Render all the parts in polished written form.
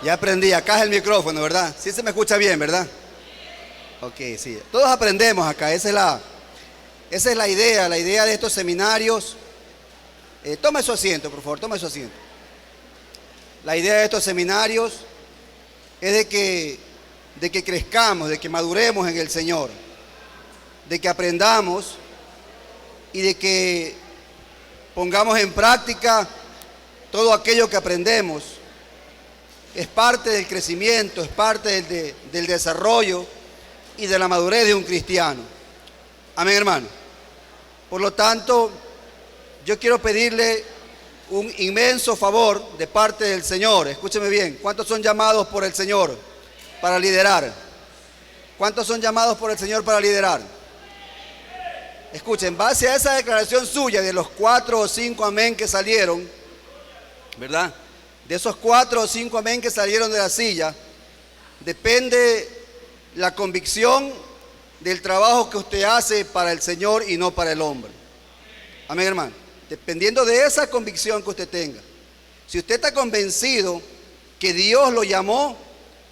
Ya aprendí, acá es el micrófono, ¿verdad? Sí se me escucha bien, ¿verdad? Ok, sí. Todos aprendemos acá, esa es la idea de estos seminarios. Tome su asiento, por favor, tome su asiento. La idea de estos seminarios es de que crezcamos, de que maduremos en el Señor, de que aprendamos y de que pongamos en práctica todo aquello que aprendemos. Es parte del crecimiento, es parte del desarrollo y de la madurez de un cristiano. Amén, hermano. Por lo tanto, yo quiero pedirle un inmenso favor de parte del Señor. Escúcheme bien, ¿cuántos son llamados por el Señor para liderar? ¿Cuántos son llamados por el Señor para liderar? Escuchen, en base a esa declaración suya de los 4 o 5 amén que salieron, ¿verdad? De esos 4 o 5 amén que salieron de la silla, depende la convicción del trabajo que usted hace para el Señor y no para el hombre. Amén, hermano. Dependiendo de esa convicción que usted tenga. Si usted está convencido que Dios lo llamó,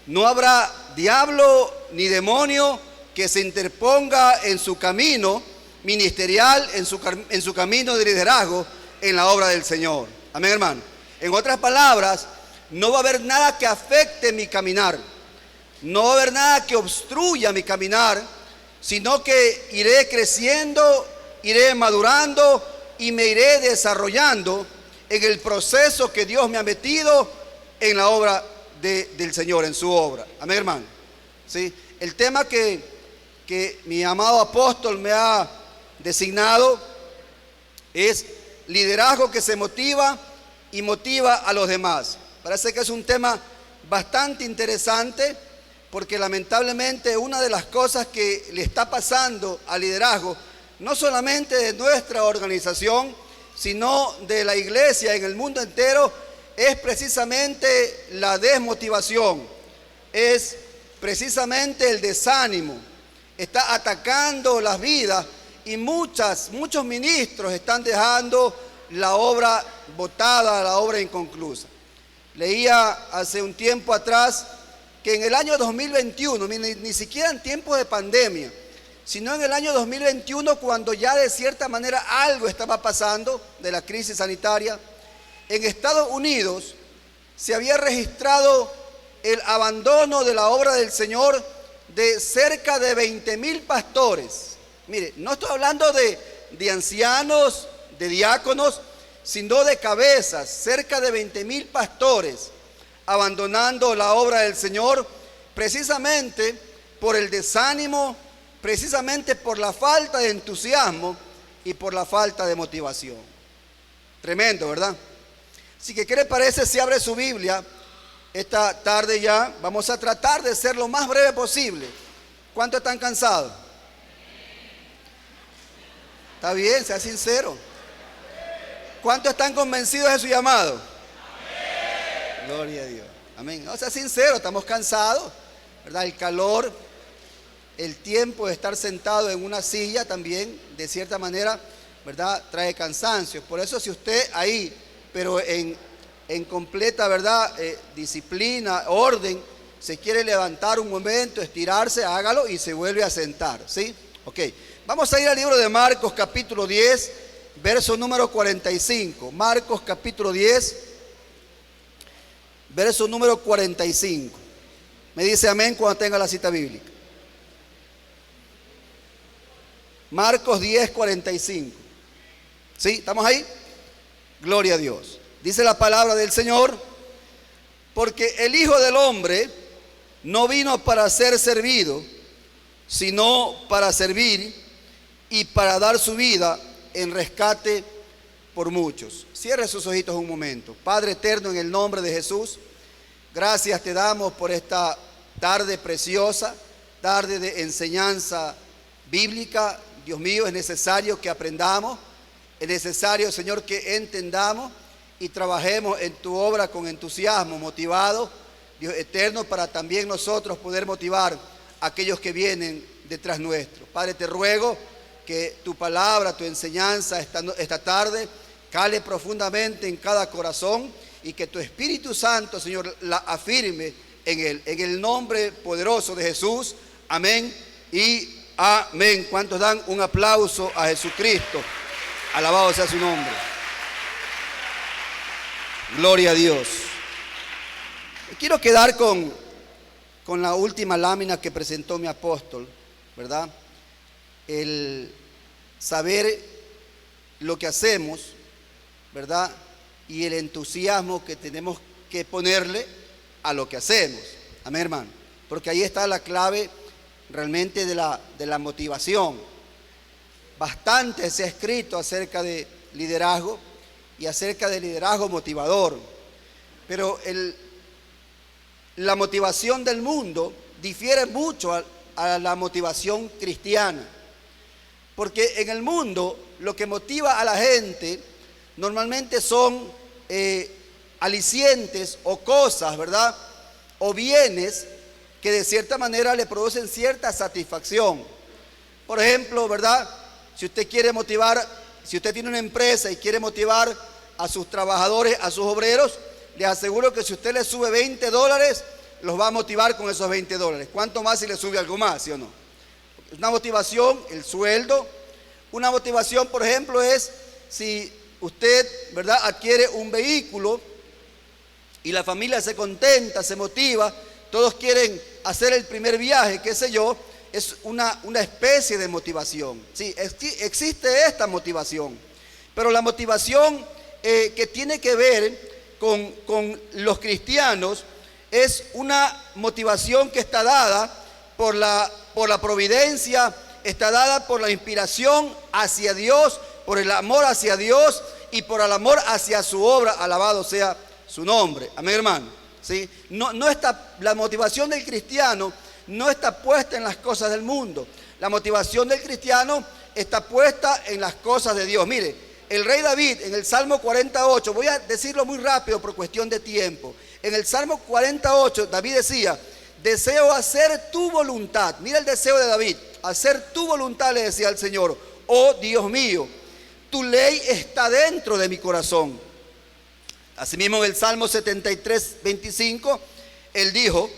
no habrá diablo ni demonio que se interponga en su camino ministerial, en su camino de liderazgo en la obra del Señor. Amén, hermano. En otras palabras, no va a haber nada que afecte mi caminar. No va a haber nada que obstruya mi caminar, sino que iré creciendo, iré madurando y me iré desarrollando en el proceso que Dios me ha metido en la obra del Señor, en su obra. Amén, hermano. ¿Sí? El tema que mi amado apóstol me ha designado es liderazgo que se motiva y motiva a los demás. Parece que es un tema bastante interesante, porque lamentablemente una de las cosas que le está pasando al liderazgo, no solamente de nuestra organización, sino de la iglesia en el mundo entero, es precisamente la desmotivación, es precisamente el desánimo. Está atacando las vidas y muchos ministros están dejando la obra botada, la obra inconclusa. Leía hace un tiempo atrás que en el año 2021, ni siquiera en tiempos de pandemia, sino en el año 2021, cuando ya de cierta manera algo estaba pasando de la crisis sanitaria, en Estados Unidos se había registrado el abandono de la obra del Señor de cerca de 20,000 pastores. Mire, no estoy hablando de ancianos, de diáconos, sino de cabezas, cerca de 20,000 pastores abandonando la obra del Señor, precisamente por el desánimo, precisamente por la falta de entusiasmo y por la falta de motivación. Tremendo, ¿verdad? Así que, ¿qué le parece si abre su Biblia esta tarde ya? Vamos a tratar de ser lo más breve posible. ¿Cuántos están cansados? Está bien, sea sincero. ¿Cuántos están convencidos de su llamado? Amén. Gloria a Dios. Amén. No, sea sincero, estamos cansados, ¿verdad? El calor, el tiempo de estar sentado en una silla también, de cierta manera, ¿verdad? Trae cansancio. Por eso, si usted ahí, pero en completa, ¿verdad? Disciplina, orden, se quiere levantar un momento, estirarse, hágalo y se vuelve a sentar, ¿sí? Ok. Vamos a ir al libro de Marcos, capítulo 10, verso número 45. Marcos, capítulo 10, verso número 45. Me dice amén cuando tenga la cita bíblica. Marcos 10, 45. ¿Sí? ¿Estamos ahí? Gloria a Dios. Dice la palabra del Señor: porque el Hijo del Hombre no vino para ser servido, sino para servir y para dar su vida en rescate por muchos. Cierre sus ojitos un momento. Padre eterno, en el nombre de Jesús, gracias te damos por esta tarde preciosa, tarde de enseñanza bíblica. Dios mío, es necesario que aprendamos, es necesario, Señor, que entendamos y trabajemos en tu obra con entusiasmo, motivados, Dios eterno, para también nosotros poder motivar a aquellos que vienen detrás nuestro. Padre, te ruego que tu palabra, tu enseñanza esta tarde cale profundamente en cada corazón y que tu Espíritu Santo, Señor, la afirme en él. En el nombre poderoso de Jesús. Amén y amén. ¿Cuántos dan un aplauso a Jesucristo? Alabado sea su nombre. Gloria a Dios. Quiero quedar con la última lámina que presentó mi apóstol, ¿verdad? El saber lo que hacemos, ¿verdad? Y el entusiasmo que tenemos que ponerle a lo que hacemos. Amén, hermano. Porque ahí está la clave realmente de la motivación. Bastante se ha escrito acerca de liderazgo y acerca del liderazgo motivador. Pero la motivación del mundo difiere mucho a la motivación cristiana. Porque en el mundo lo que motiva a la gente normalmente son alicientes o cosas, ¿verdad? O bienes que de cierta manera le producen cierta satisfacción. Por ejemplo, ¿verdad? Si usted quiere motivar, si usted tiene una empresa y quiere motivar a sus trabajadores, a sus obreros, les aseguro que si usted le sube $20, los va a motivar con esos $20. ¿Cuánto más si le sube algo más, sí o no? Una motivación, el sueldo. Una motivación, por ejemplo, es si usted, ¿verdad?, adquiere un vehículo y la familia se contenta, se motiva, todos quieren hacer el primer viaje, qué sé yo, es una especie de motivación. Sí, existe esta motivación, pero la motivación que tiene que ver con los cristianos es una motivación que está dada por la providencia, está dada por la inspiración hacia Dios, por el amor hacia Dios y por el amor hacia su obra, alabado sea su nombre. Amén, hermano. ¿Sí? No está, la motivación del cristiano no está puesta en las cosas del mundo. La motivación del cristiano está puesta en las cosas de Dios. Mire, el rey David en el Salmo 48, voy a decirlo muy rápido por cuestión de tiempo. En el Salmo 48, David decía: deseo hacer tu voluntad. Mira el deseo de David: hacer tu voluntad, le decía al Señor. Oh Dios mío, tu ley está dentro de mi corazón. Asimismo, en el Salmo 73, 25, él dijo: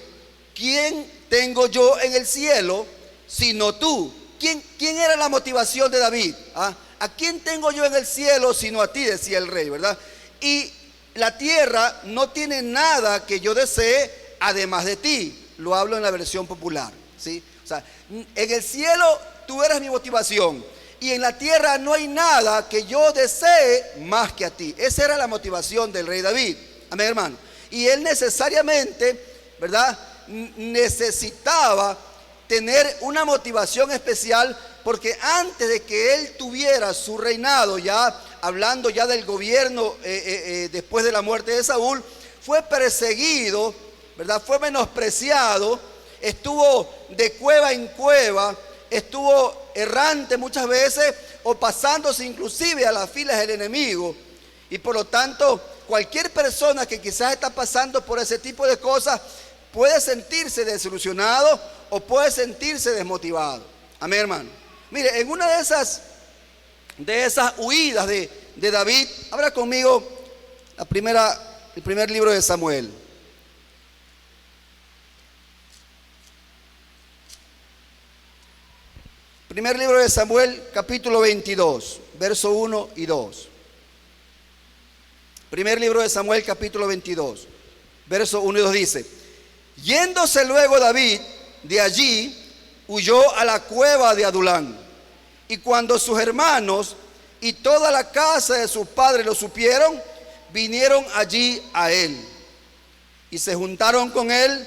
¿quién tengo yo en el cielo sino tú? ¿Quién era la motivación de David? ¿A quién tengo yo en el cielo sino a ti?, decía el rey, ¿verdad? Y la tierra no tiene nada que yo desee además de ti. Lo hablo en la versión popular, ¿sí? O sea, en el cielo tú eres mi motivación y en la tierra no hay nada que yo desee más que a ti. Esa era la motivación del rey David. Amén, hermano. Y él necesariamente, ¿verdad?, necesitaba tener una motivación especial, porque antes de que él tuviera su reinado, ya hablando ya del gobierno después de la muerte de Saúl, fue perseguido, ¿verdad?, fue menospreciado, estuvo de cueva en cueva, estuvo errante muchas veces o pasándose inclusive a las filas del enemigo. Y por lo tanto, cualquier persona que quizás está pasando por ese tipo de cosas puede sentirse desilusionado o puede sentirse desmotivado. Amén, hermano. Mire, en una de esas huidas de David, abra conmigo el primer libro de Samuel. Primer libro de Samuel, capítulo 22, verso 1 y 2. Primer libro de Samuel, capítulo 22, verso 1 y 2 dice: yéndose luego David de allí, huyó a la cueva de Adulán. Y cuando sus hermanos y toda la casa de su padre lo supieron, vinieron allí a él. Y se juntaron con él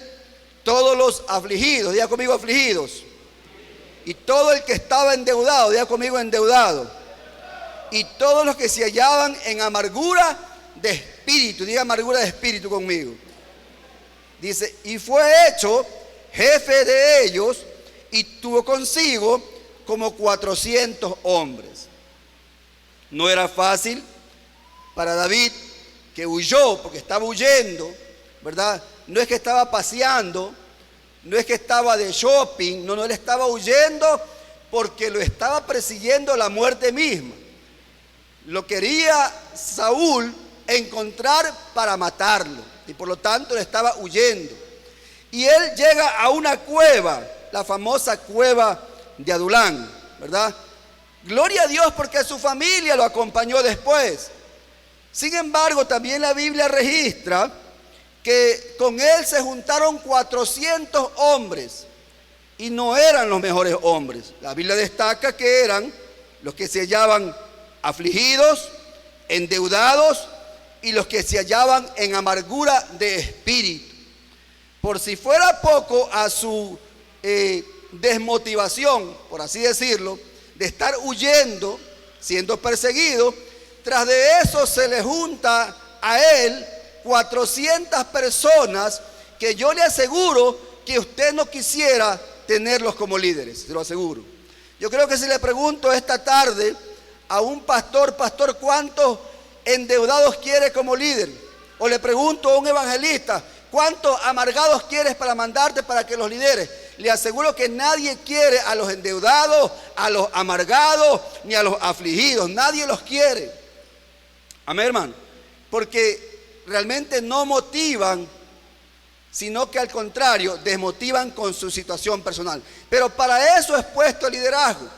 todos los afligidos, diga conmigo afligidos. Y todo el que estaba endeudado, diga conmigo endeudado. Y todos los que se hallaban en amargura de espíritu, diga amargura de espíritu conmigo. Dice: y fue hecho jefe de ellos y tuvo consigo como 400 hombres. No era fácil para David, que huyó, porque estaba huyendo, ¿verdad? No es que estaba paseando, no es que estaba de shopping, no, él estaba huyendo porque lo estaba persiguiendo la muerte misma. Lo quería Saúl encontrar para matarlo. Y por lo tanto le estaba huyendo. Y él llega a una cueva, la famosa cueva de Adulán, ¿verdad? Gloria a Dios porque su familia lo acompañó después. Sin embargo, también la Biblia registra que con él se juntaron 400 hombres y no eran los mejores hombres. La Biblia destaca que eran los que se hallaban afligidos, endeudados y los que se hallaban en amargura de espíritu. Por si fuera poco a su desmotivación, por así decirlo, de estar huyendo, siendo perseguido, tras de eso se le junta a él 400 personas que yo le aseguro que usted no quisiera tenerlos como líderes, se lo aseguro. Yo creo que si le pregunto esta tarde a un pastor, ¿cuántos endeudados quiere como líder? O le pregunto a un evangelista, ¿cuántos amargados quieres para mandarte para que los lideres? Le aseguro que nadie quiere a los endeudados, a los amargados, ni a los afligidos. Nadie los quiere. Amén, hermano. Porque realmente no motivan, sino que al contrario, desmotivan con su situación personal. Pero para eso es puesto el liderazgo.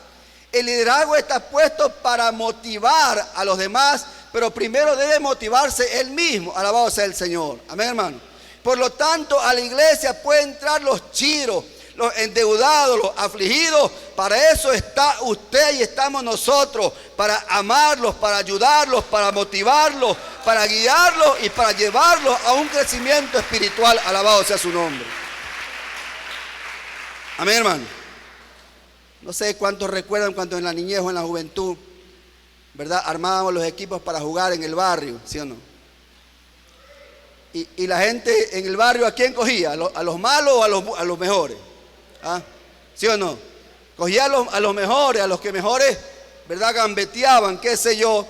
El liderazgo está puesto para motivar a los demás, pero primero debe motivarse él mismo. Alabado sea el Señor. Amén, hermano. Por lo tanto, a la iglesia pueden entrar los chiros, los endeudados, los afligidos. Para eso está usted y estamos nosotros, para amarlos, para ayudarlos, para motivarlos, para guiarlos y para llevarlos a un crecimiento espiritual. Alabado sea su nombre. Amén, hermano. No sé cuántos recuerdan cuando en la niñez o en la juventud, ¿verdad?, armábamos los equipos para jugar en el barrio, ¿sí o no? Y la gente en el barrio, ¿a quién cogía? ¿A los malos o a los mejores? ¿Ah? ¿Sí o no? Cogía a los mejores, a los que mejores, ¿verdad?, gambeteaban, qué sé yo.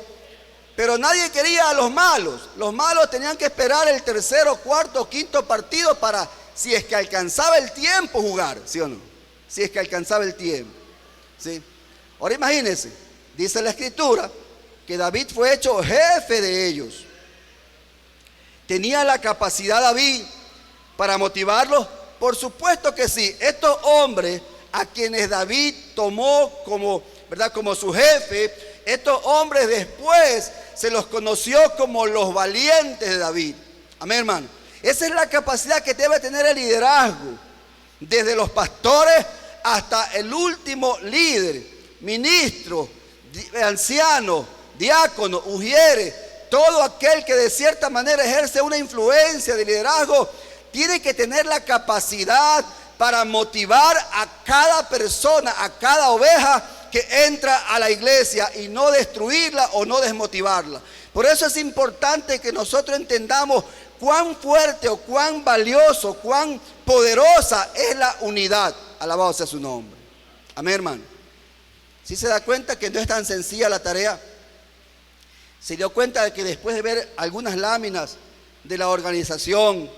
Pero nadie quería a los malos. Los malos tenían que esperar el tercero, cuarto, quinto partido para, si es que alcanzaba el tiempo, jugar, ¿sí o no? Si es que alcanzaba el tiempo, ¿sí? Ahora imagínense, dice la Escritura que David fue hecho jefe de ellos. ¿Tenía la capacidad David para motivarlos? Por supuesto que sí. Estos hombres a quienes David tomó como, ¿verdad?, como su jefe, estos hombres después se los conoció como los valientes de David. Amén, hermano. Esa es la capacidad que debe tener el liderazgo, desde los pastores hasta el último líder, ministro, anciano, diácono, ujieres. Todo aquel que de cierta manera ejerce una influencia de liderazgo tiene que tener la capacidad para motivar a cada persona, a cada oveja que entra a la iglesia y no destruirla o no desmotivarla. Por eso es importante que nosotros entendamos cuán fuerte o cuán valioso, cuán poderosa es la unidad. Alabado sea su nombre. Amén, hermano. ¿Sí se da cuenta que no es tan sencilla la tarea? Se dio cuenta de que después de ver algunas láminas de la organización,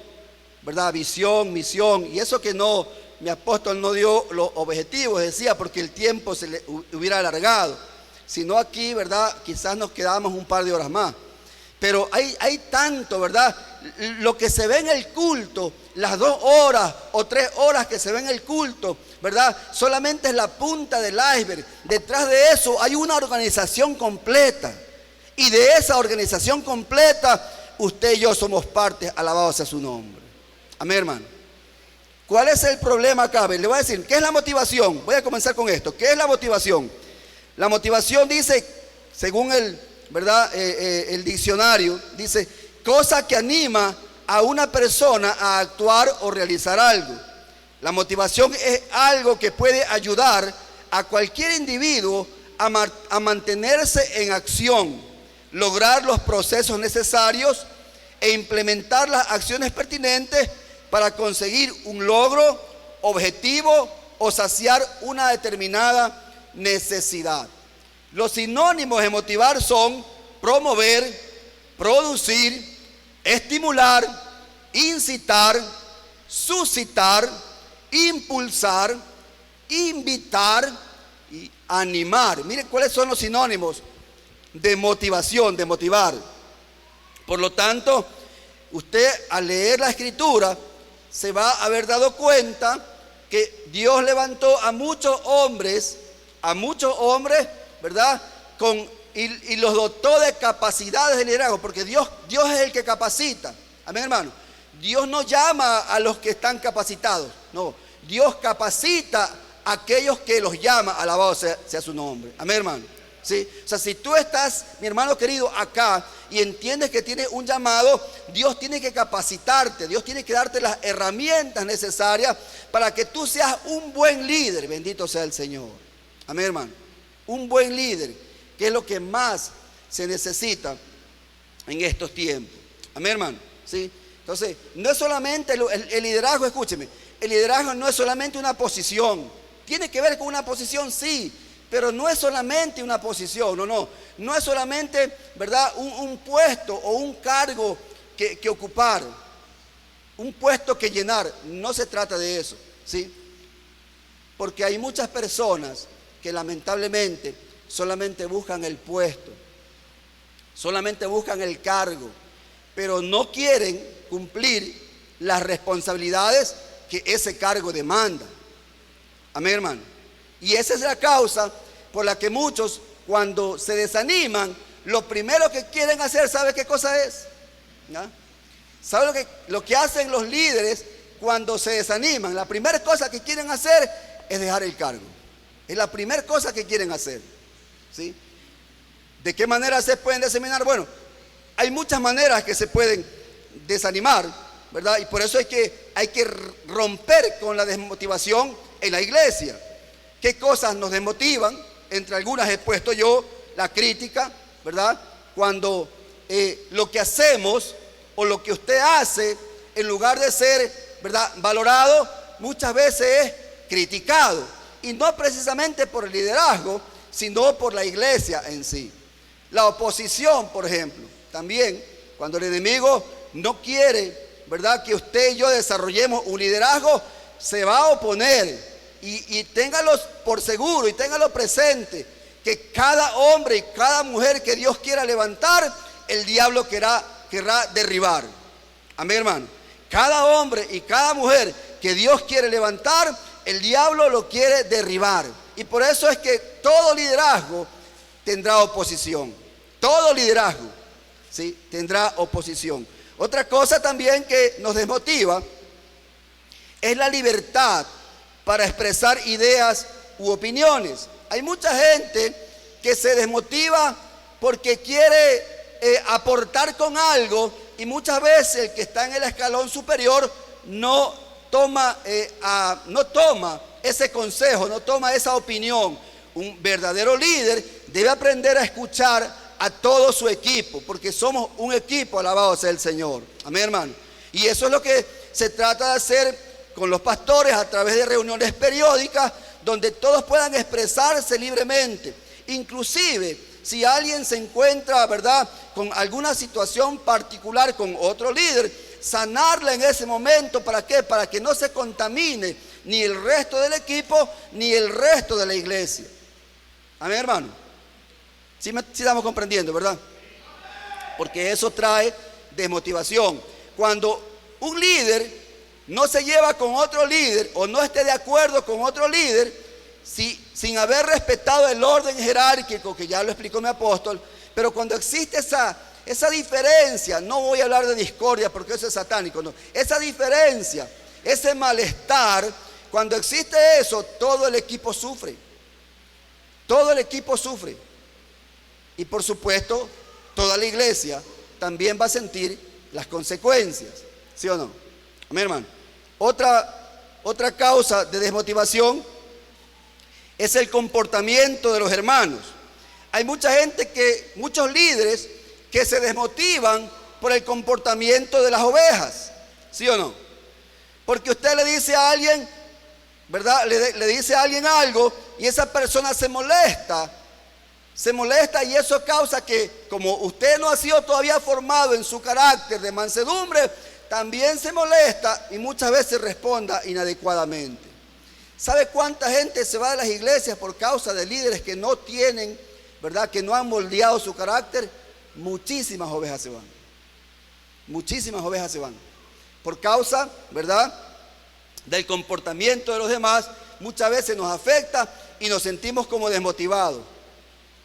¿verdad?, visión, misión, y eso que no, mi apóstol no dio los objetivos, decía, porque el tiempo se le hubiera alargado. Si no aquí, ¿verdad?, quizás nos quedábamos un par de horas más. Pero hay tanto, ¿verdad? Lo que se ve en el culto, las 2 horas o 3 horas que se ve en el culto, ¿verdad?, solamente es la punta del iceberg. Detrás de eso hay una organización completa. Y de esa organización completa, usted y yo somos parte. Alabado sea su nombre. Amén, hermano. ¿Cuál es el problema acá? Le voy a decir, ¿qué es la motivación? Voy a comenzar con esto. ¿Qué es la motivación? La motivación dice, según el diccionario, dice, cosa que anima a una persona a actuar o realizar algo. La motivación es algo que puede ayudar a cualquier individuo a mantenerse en acción, lograr los procesos necesarios e implementar las acciones pertinentes para conseguir un logro, objetivo o saciar una determinada necesidad. Los sinónimos de motivar son promover, producir, estimular, incitar, suscitar, impulsar, invitar y animar. Miren cuáles son los sinónimos de motivación, de motivar. Por lo tanto, usted al leer la Escritura se va a haber dado cuenta que Dios levantó a muchos hombres, ¿verdad? Y los dotó de capacidades de liderazgo, porque Dios es el que capacita. Amén, hermano. Dios no llama a los que están capacitados, no. Dios capacita a aquellos que los llama, alabado sea su nombre. Amén, hermano. ¿Sí? O sea, si tú estás, mi hermano querido, acá y entiendes que tienes un llamado, Dios tiene que capacitarte, Dios tiene que darte las herramientas necesarias para que tú seas un buen líder. Bendito sea el Señor. Amén, hermano. Un buen líder, que es lo que más se necesita en estos tiempos. Amén, hermano. ¿Sí? Entonces, no es solamente el liderazgo, escúcheme, el liderazgo no es solamente una posición. Tiene que ver con una posición, sí, pero no es solamente una posición, no es solamente, ¿verdad?, un puesto o un cargo que ocupar, un puesto que llenar. No se trata de eso, ¿sí? Porque hay muchas personas que lamentablemente solamente buscan el puesto, solamente buscan el cargo, pero no quieren cumplir las responsabilidades que ese cargo demanda. Amén, hermano. Y esa es la causa por la que muchos, cuando se desaniman, lo primero que quieren hacer, ¿sabe qué cosa es? ¿No? ¿Sabe lo que hacen los líderes cuando se desaniman? La primera cosa que quieren hacer es dejar el cargo. Es la primera cosa que quieren hacer, ¿sí? ¿De qué manera se pueden desanimar? Bueno, hay muchas maneras que se pueden desanimar, ¿verdad? Y por eso es que hay que romper con la desmotivación en la iglesia. ¿Qué cosas nos desmotivan? Entre algunas he puesto yo la crítica, ¿verdad? Cuando lo que hacemos o lo que usted hace, en lugar de ser, ¿verdad?, valorado, muchas veces es criticado. Y no precisamente por el liderazgo, sino por la iglesia en sí. La oposición, por ejemplo, también, cuando el enemigo no quiere, ¿verdad?, que usted y yo desarrollemos un liderazgo, se va a oponer. Y téngalo por seguro y téngalo presente, que cada hombre y cada mujer que Dios quiera levantar, el diablo querrá derribar. Amén, hermano. Cada hombre y cada mujer que Dios quiere levantar, el diablo lo quiere derribar. Y por eso es que todo liderazgo tendrá oposición. Todo liderazgo, ¿sí?, tendrá oposición. Otra cosa también que nos desmotiva es la libertad para expresar ideas u opiniones. Hay mucha gente que se desmotiva porque quiere aportar con algo, y muchas veces el que está en el escalón superior no toma ese consejo, no toma esa opinión. Un verdadero líder debe aprender a escuchar a todo su equipo, porque somos un equipo, alabado sea el Señor. Amén, hermano. Y eso es lo que se trata de hacer con los pastores a través de reuniones periódicas, donde todos puedan expresarse libremente. Inclusive, si alguien se encuentra, ¿verdad?, con alguna situación particular con otro líder, sanarla en ese momento. ¿Para qué? Para que no se contamine ni el resto del equipo, ni el resto de la iglesia. Amén, hermano. Sí estamos comprendiendo, ¿verdad? Porque eso trae desmotivación. Cuando un líder no se lleva con otro líder o no esté de acuerdo con otro líder, sin haber respetado el orden jerárquico, que ya lo explicó mi apóstol, pero cuando existe esa diferencia, no voy a hablar de discordia porque eso es satánico, no, esa diferencia, ese malestar, cuando existe eso, todo el equipo sufre. Todo el equipo sufre. Y por supuesto, toda la iglesia también va a sentir las consecuencias, ¿sí o no? Amén, hermano. Otra causa de desmotivación es el comportamiento de los hermanos. Hay mucha gente muchos líderes que se desmotivan por el comportamiento de las ovejas, ¿sí o no? Porque usted le dice a alguien, ¿verdad?, le dice a alguien algo y esa persona se molesta, y eso causa que, como usted no ha sido todavía formado en su carácter de mansedumbre, también se molesta y muchas veces responda inadecuadamente. ¿Sabe cuánta gente se va de las iglesias por causa de líderes que no tienen, ¿verdad?, que no han moldeado su carácter? Muchísimas ovejas se van. Muchísimas ovejas se van. Por causa, ¿verdad?, del comportamiento de los demás, muchas veces nos afecta y nos sentimos como desmotivados.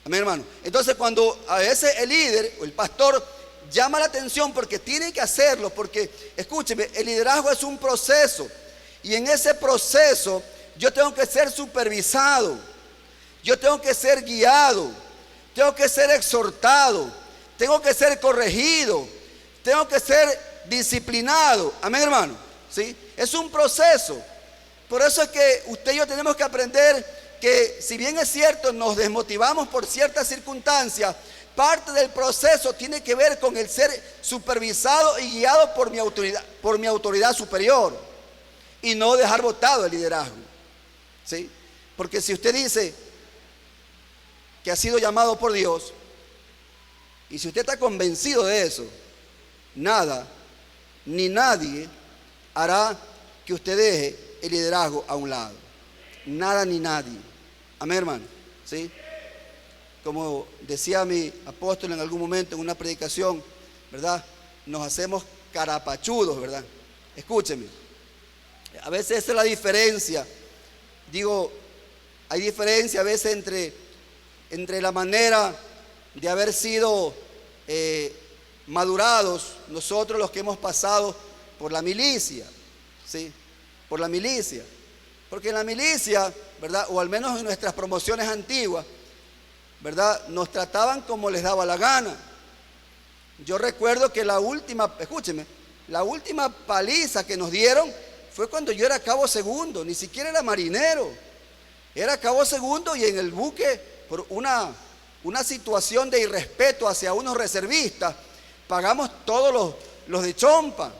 Amén, hermano. Entonces, cuando a veces el líder o el pastor llama la atención, porque tiene que hacerlo, porque, escúcheme, el liderazgo es un proceso, y en ese proceso yo tengo que ser supervisado, yo tengo que ser guiado, tengo que ser exhortado, tengo que ser corregido, tengo que ser disciplinado. Amén, hermano. ¿Sí? Es un proceso. Por eso es que usted y yo tenemos que aprender que, si bien es cierto, nos desmotivamos por ciertas circunstancias, parte del proceso tiene que ver con el ser supervisado y guiado por mi autoridad superior, y no dejar botado el liderazgo. ¿Sí? Porque si usted dice que ha sido llamado por Dios, y si usted está convencido de eso, nada ni nadie hará que usted deje el liderazgo a un lado. Nada ni nadie. Amén, hermano. ¿Sí? Como decía mi apóstol en algún momento en una predicación, ¿verdad?, nos hacemos carapachudos, ¿verdad? Escúcheme. A veces esa es la diferencia. Digo, hay diferencia a veces entre la manera de haber sido madurados, nosotros los que hemos pasado por la milicia, ¿sí? Por la milicia. Porque en la milicia, ¿verdad?, o al menos en nuestras promociones antiguas, ¿verdad?, nos trataban como les daba la gana. Yo recuerdo que la última paliza que nos dieron fue cuando yo era cabo segundo, ni siquiera era marinero. Era cabo segundo, y en el buque, por una situación de irrespeto hacia unos reservistas, pagamos todos los de chompa.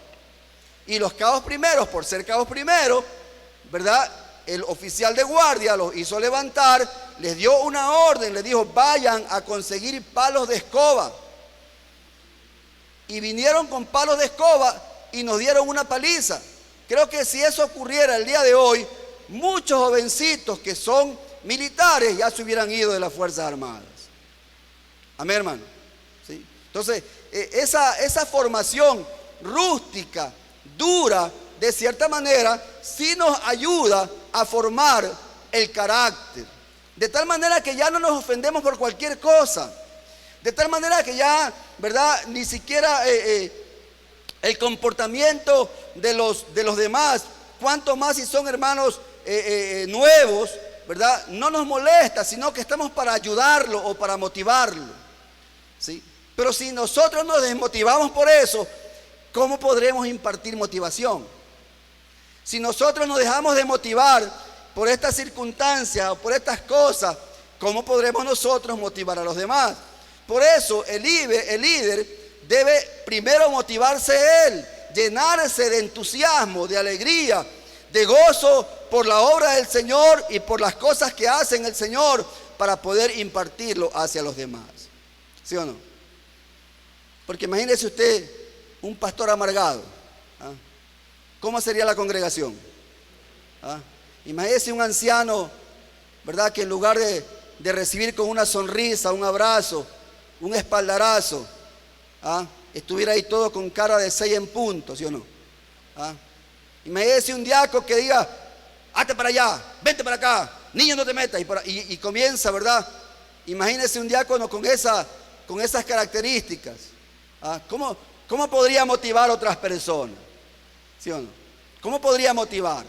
Y los cabos primeros, por ser cabos primeros, ¿verdad?, el oficial de guardia los hizo levantar, les dio una orden, les dijo: vayan a conseguir palos de escoba. Y vinieron con palos de escoba y nos dieron una paliza. Creo que si eso ocurriera el día de hoy, muchos jovencitos que son militares ya se hubieran ido de las Fuerzas Armadas. Amén, hermano. ¿Sí? Entonces, esa formación rústica, dura, de cierta manera, sí nos ayuda a formar el carácter. De tal manera que ya no nos ofendemos por cualquier cosa. De tal manera que ya, ¿verdad?, ni siquiera el comportamiento de los demás, cuanto más si son hermanos nuevos, ¿verdad?, no nos molesta, sino que estamos para ayudarlo o para motivarlo. ¿Sí? Pero si nosotros nos desmotivamos por eso, ¿cómo podremos impartir motivación? Si nosotros nos dejamos de motivar por estas circunstancias o por estas cosas, ¿cómo podremos nosotros motivar a los demás? Por eso el líder debe primero motivarse él, llenarse de entusiasmo, de alegría, de gozo por la obra del Señor y por las cosas que hace el Señor, para poder impartirlo hacia los demás. ¿Sí o no? Porque imagínese usted un pastor amargado. ¿Ah? ¿Cómo sería la congregación? ¿Ah? Imagínese un anciano, ¿verdad?, que en lugar de recibir con una sonrisa, un abrazo, un espaldarazo, ¿ah?, estuviera ahí todo con cara de 6 en punto, ¿sí o no? ¿Ah? Imagínese un diácono que diga: hazte para allá, vente para acá, niño, no te metas, y comienza, ¿verdad? Imagínese un diácono con esas características. ¿Ah? ¿Cómo podría motivar a otras personas? ¿Sí o no? ¿Cómo podría motivar?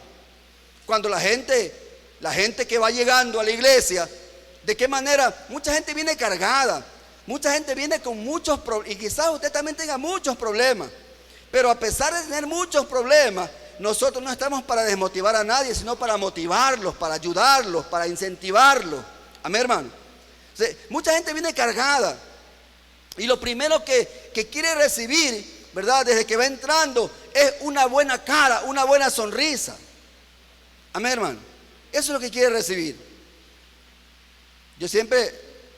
Cuando la gente que va llegando a la iglesia, ¿de qué manera? Mucha gente viene cargada, mucha gente viene con muchos problemas, y quizás usted también tenga muchos problemas, pero a pesar de tener muchos problemas, nosotros no estamos para desmotivar a nadie, sino para motivarlos, para ayudarlos, para incentivarlos. Amén, hermano. O sea, mucha gente viene cargada, y lo primero que quiere recibir, ¿verdad?, desde que va entrando, es una buena cara, una buena sonrisa. Amén, hermano. Eso es lo que quiere recibir. Yo siempre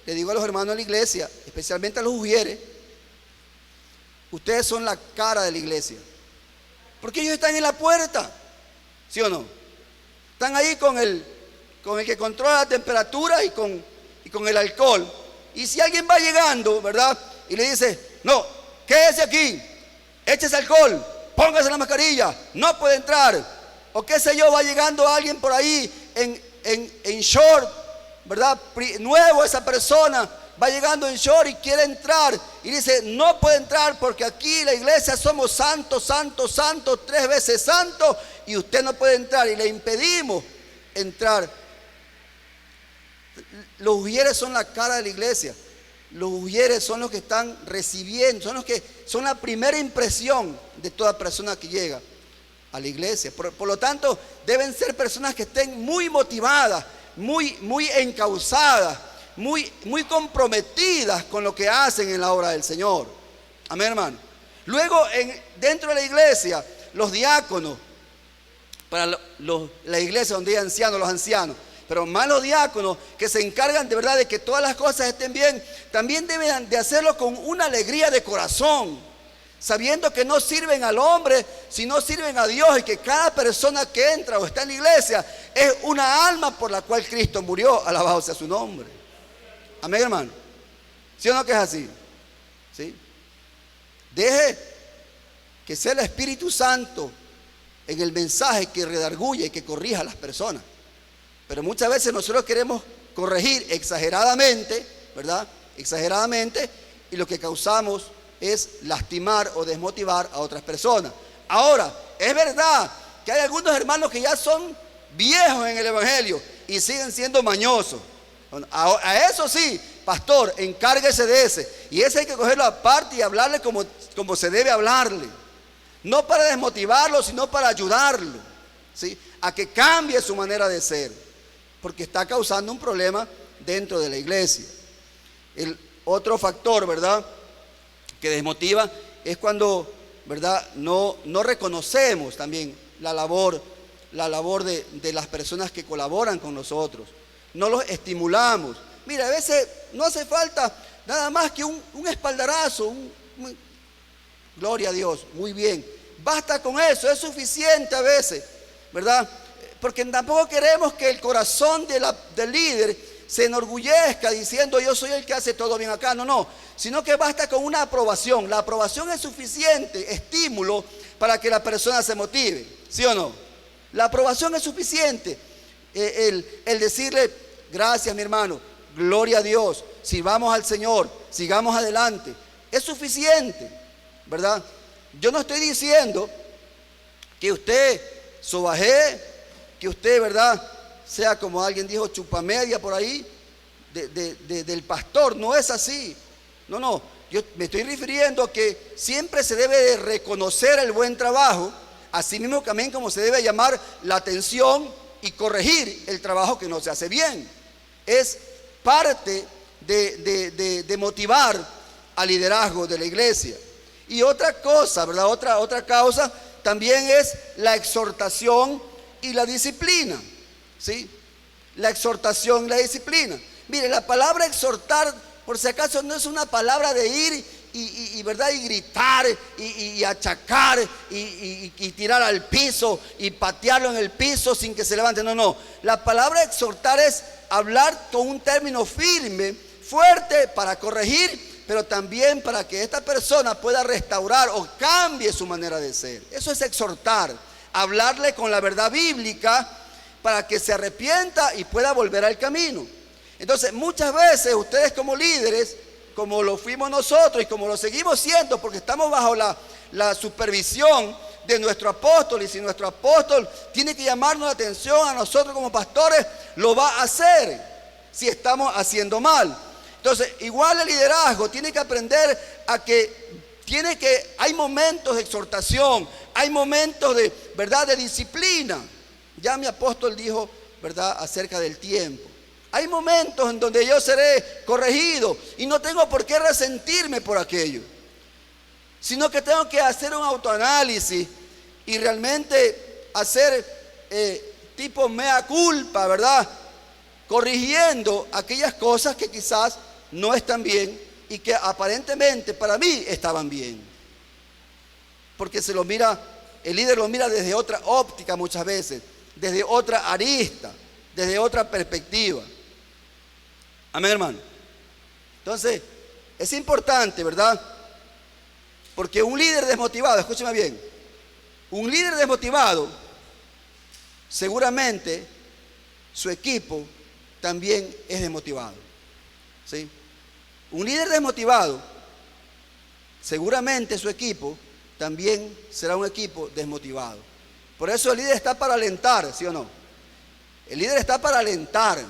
le digo a los hermanos de la iglesia, especialmente a los ujieres: ustedes son la cara de la iglesia, porque ellos están en la puerta, ¿sí o no? Están ahí con el que controla la temperatura y con el alcohol. Y si alguien va llegando, ¿verdad?, y le dice: no, quédese aquí, échese alcohol, póngase la mascarilla, no puede entrar. O qué sé yo, va llegando alguien por ahí en short, ¿verdad? Nuevo esa persona, va llegando en short y quiere entrar. Y dice, no puede entrar porque aquí la iglesia somos santos, santos, santos, 3 veces santos. Y usted no puede entrar y le impedimos entrar. Los ujieres son la cara de la iglesia. Los ujieres son los que están recibiendo, son los que son la primera impresión de toda persona que llega a la iglesia. Por lo tanto, deben ser personas que estén muy motivadas, muy encausadas, muy comprometidas con lo que hacen en la obra del Señor. Amén, hermano. Luego, dentro de la iglesia, los diáconos, para la iglesia donde hay ancianos, los ancianos, pero más los diáconos que se encargan de verdad de que todas las cosas estén bien, también deben de hacerlo con una alegría de corazón, sabiendo que no sirven al hombre, sino sirven a Dios, y que cada persona que entra o está en la iglesia es una alma por la cual Cristo murió, alabado sea su nombre. Amén, hermano. ¿Sí o no que es así? ¿Sí? Deje que sea el Espíritu Santo en el mensaje que redarguye y que corrija a las personas. Pero muchas veces nosotros queremos corregir exageradamente, ¿verdad? Exageradamente, y lo que causamos es lastimar o desmotivar a otras personas. Ahora, es verdad que hay algunos hermanos que ya son viejos en el evangelio y siguen siendo mañosos. A eso sí, pastor, encárguese de ese. Y ese hay que cogerlo aparte y hablarle como se debe hablarle. No para desmotivarlo, sino para ayudarlo, ¿sí?, a que cambie su manera de ser, porque está causando un problema dentro de la iglesia. El otro factor, ¿verdad?, que desmotiva es cuando, ¿verdad?, no reconocemos también la labor de las personas que colaboran con nosotros. No los estimulamos. Mira, a veces no hace falta nada más que un espaldarazo, gloria a Dios, muy bien. Basta con eso, es suficiente a veces, ¿verdad? Porque tampoco queremos que el corazón del líder se enorgullezca diciendo yo soy el que hace todo bien acá. No, sino que basta con una aprobación. La aprobación es suficiente estímulo para que la persona se motive, ¿sí o no? La aprobación es suficiente. El decirle, gracias mi hermano, gloria a Dios, sirvamos al Señor, sigamos adelante, es suficiente, ¿verdad? Yo no estoy diciendo que usted sobajee, que usted, ¿verdad?, sea como alguien dijo, chupamedia por ahí del pastor. No es así. No, yo me estoy refiriendo a que siempre se debe de reconocer el buen trabajo, así mismo también como se debe llamar la atención y corregir el trabajo que no se hace bien. Es parte de motivar al liderazgo de la iglesia. Y otra cosa, ¿verdad?, otra causa también es la exhortación y la disciplina, ¿sí? La exhortación y la disciplina. Mire, la palabra exhortar, por si acaso, no es una palabra de ir y ¿verdad?, y gritar y achacar y tirar al piso y patearlo en el piso sin que se levante. No. La palabra exhortar es hablar con un término firme, fuerte, para corregir, pero también para que esta persona pueda restaurar o cambie su manera de ser. Eso es exhortar, hablarle con la verdad bíblica para que se arrepienta y pueda volver al camino. Entonces, muchas veces ustedes como líderes, como lo fuimos nosotros y como lo seguimos siendo, porque estamos bajo la supervisión de nuestro apóstol, y si nuestro apóstol tiene que llamarnos la atención a nosotros como pastores, lo va a hacer si estamos haciendo mal. Entonces, igual el liderazgo tiene que aprender a que hay momentos de exhortación, hay momentos de, ¿verdad?, de disciplina. Ya mi apóstol dijo, ¿verdad?, acerca del tiempo. Hay momentos en donde yo seré corregido y no tengo por qué resentirme por aquello, sino que tengo que hacer un autoanálisis y realmente hacer tipo mea culpa, ¿verdad?, corrigiendo aquellas cosas que quizás no están bien y que aparentemente para mí estaban bien. Porque el líder lo mira desde otra óptica muchas veces, desde otra arista, desde otra perspectiva. Amén, hermano. Entonces, es importante, ¿verdad?, Porque un líder desmotivado, escúcheme bien, un líder desmotivado, seguramente su equipo también es desmotivado. ¿Sí? Un líder desmotivado, seguramente su equipo también será un equipo desmotivado. Por eso el líder está para alentar, ¿sí o no? El líder está para alentar.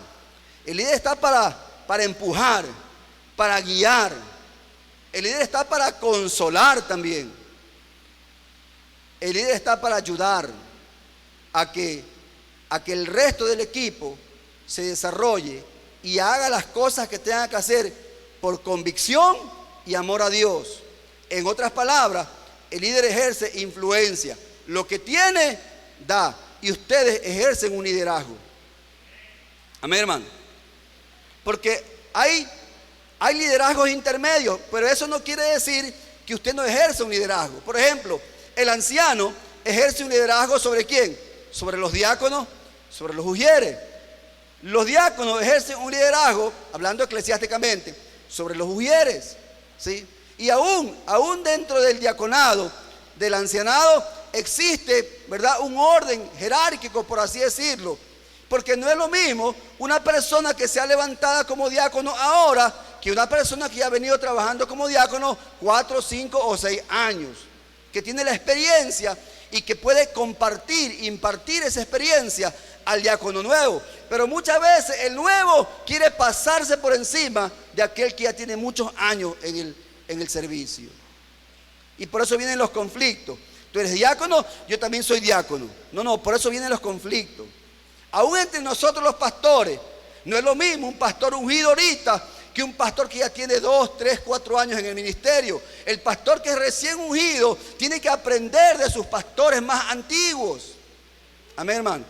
El líder está para empujar, para guiar. El líder está para consolar también. El líder está para ayudar a que el resto del equipo se desarrolle y haga las cosas que tenga que hacer por convicción y amor a Dios. En otras palabras, el líder ejerce influencia. Lo que tiene, da. Y ustedes ejercen un liderazgo. Amén, hermano. Porque hay liderazgos intermedios, pero eso no quiere decir que usted no ejerce un liderazgo. Por ejemplo, el anciano ejerce un liderazgo ¿sobre quién? Sobre los diáconos, sobre los ujieres. Los diáconos ejercen un liderazgo, hablando eclesiásticamente, sobre los ujieres, ¿sí? Y aún dentro del diaconado, del ancianado, existe, ¿verdad?, un orden jerárquico, por así decirlo. Porque no es lo mismo una persona que se ha levantado como diácono ahora que una persona que ya ha venido trabajando como diácono 4, 5 o 6 años, que tiene la experiencia y que puede impartir esa experiencia al diácono nuevo. Pero muchas veces el nuevo quiere pasarse por encima de aquel que ya tiene muchos años en el servicio. Y por eso vienen los conflictos. Tú eres diácono, yo también soy diácono. No, por eso vienen los conflictos. Aún entre nosotros los pastores, no es lo mismo un pastor ungido ahorita que un pastor que ya tiene 2, 3, 4 años en el ministerio. El pastor que es recién ungido tiene que aprender de sus pastores más antiguos. Amén, hermano.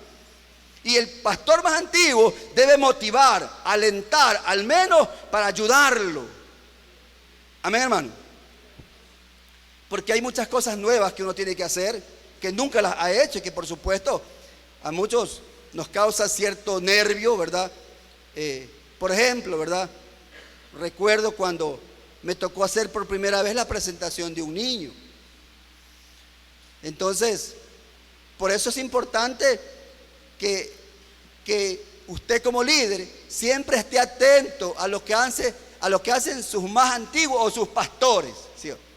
Y el pastor más antiguo debe motivar, alentar, al menos para ayudarlo. Amén, hermano. Porque hay muchas cosas nuevas que uno tiene que hacer, que nunca las ha hecho y que por supuesto a muchos nos causa cierto nervio, ¿verdad? Por ejemplo, ¿verdad? Recuerdo cuando me tocó hacer por primera vez la presentación de un niño. Entonces, por eso es importante que usted como líder siempre esté atento a lo que hacen sus más antiguos o sus pastores,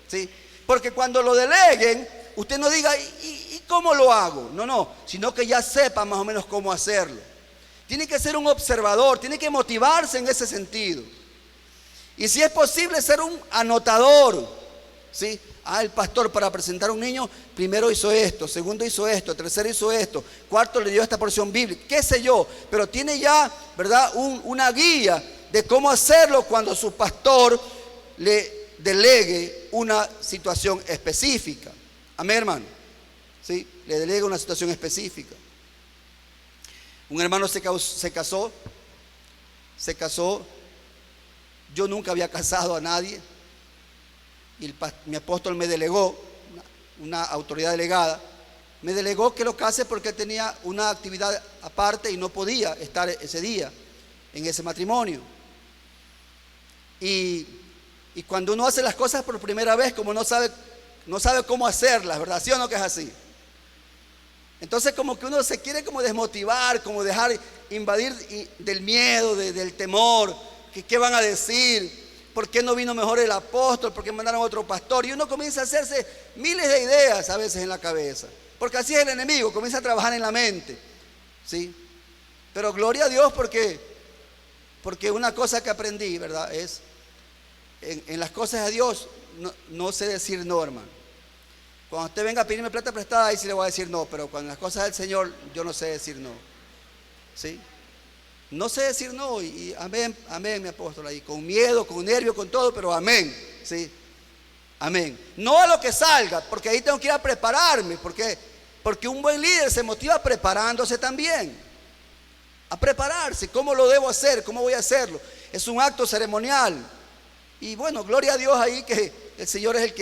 ¿sí? Porque cuando lo deleguen, usted no diga, ¿y cómo lo hago? No, sino que ya sepa más o menos cómo hacerlo. Tiene que ser un observador, tiene que motivarse en ese sentido. Y si es posible ser un anotador, ¿sí? El pastor para presentar a un niño, primero hizo esto, segundo hizo esto, tercero hizo esto, cuarto le dio esta porción bíblica, qué sé yo, pero tiene ya, ¿verdad?, una guía de cómo hacerlo cuando su pastor le delegue una situación específica. Amén, hermano. ¿Sí? Le delega una situación específica. Un hermano se casó. Yo nunca había casado a nadie. Y mi apóstol me delegó, una autoridad delegada, me delegó que lo case porque tenía una actividad aparte y no podía estar ese día en ese matrimonio. Y cuando uno hace las cosas por primera vez, como no sabe cómo hacerlas, ¿verdad? ¿Sí o no que es así? Entonces como que uno se quiere como desmotivar, como dejar invadir del miedo, del temor, que qué van a decir, por qué no vino mejor el apóstol, por qué mandaron a otro pastor, y uno comienza a hacerse miles de ideas a veces en la cabeza, porque así es el enemigo, comienza a trabajar en la mente, ¿sí? Pero gloria a Dios porque una cosa que aprendí, ¿verdad?, es en las cosas de Dios no sé decir no, hermano. Cuando usted venga a pedirme plata prestada, ahí sí le voy a decir no, pero cuando las cosas del Señor yo no sé decir no, ¿sí? No sé decir no, y amén, mi apóstol, ahí con miedo, con nervio, con todo, pero amén, ¿sí? Amén. No a lo que salga, porque ahí tengo que ir a prepararme, porque un buen líder se motiva preparándose también, a prepararse, cómo lo debo hacer, cómo voy a hacerlo. Es un acto ceremonial. Y bueno, gloria a Dios ahí que el Señor es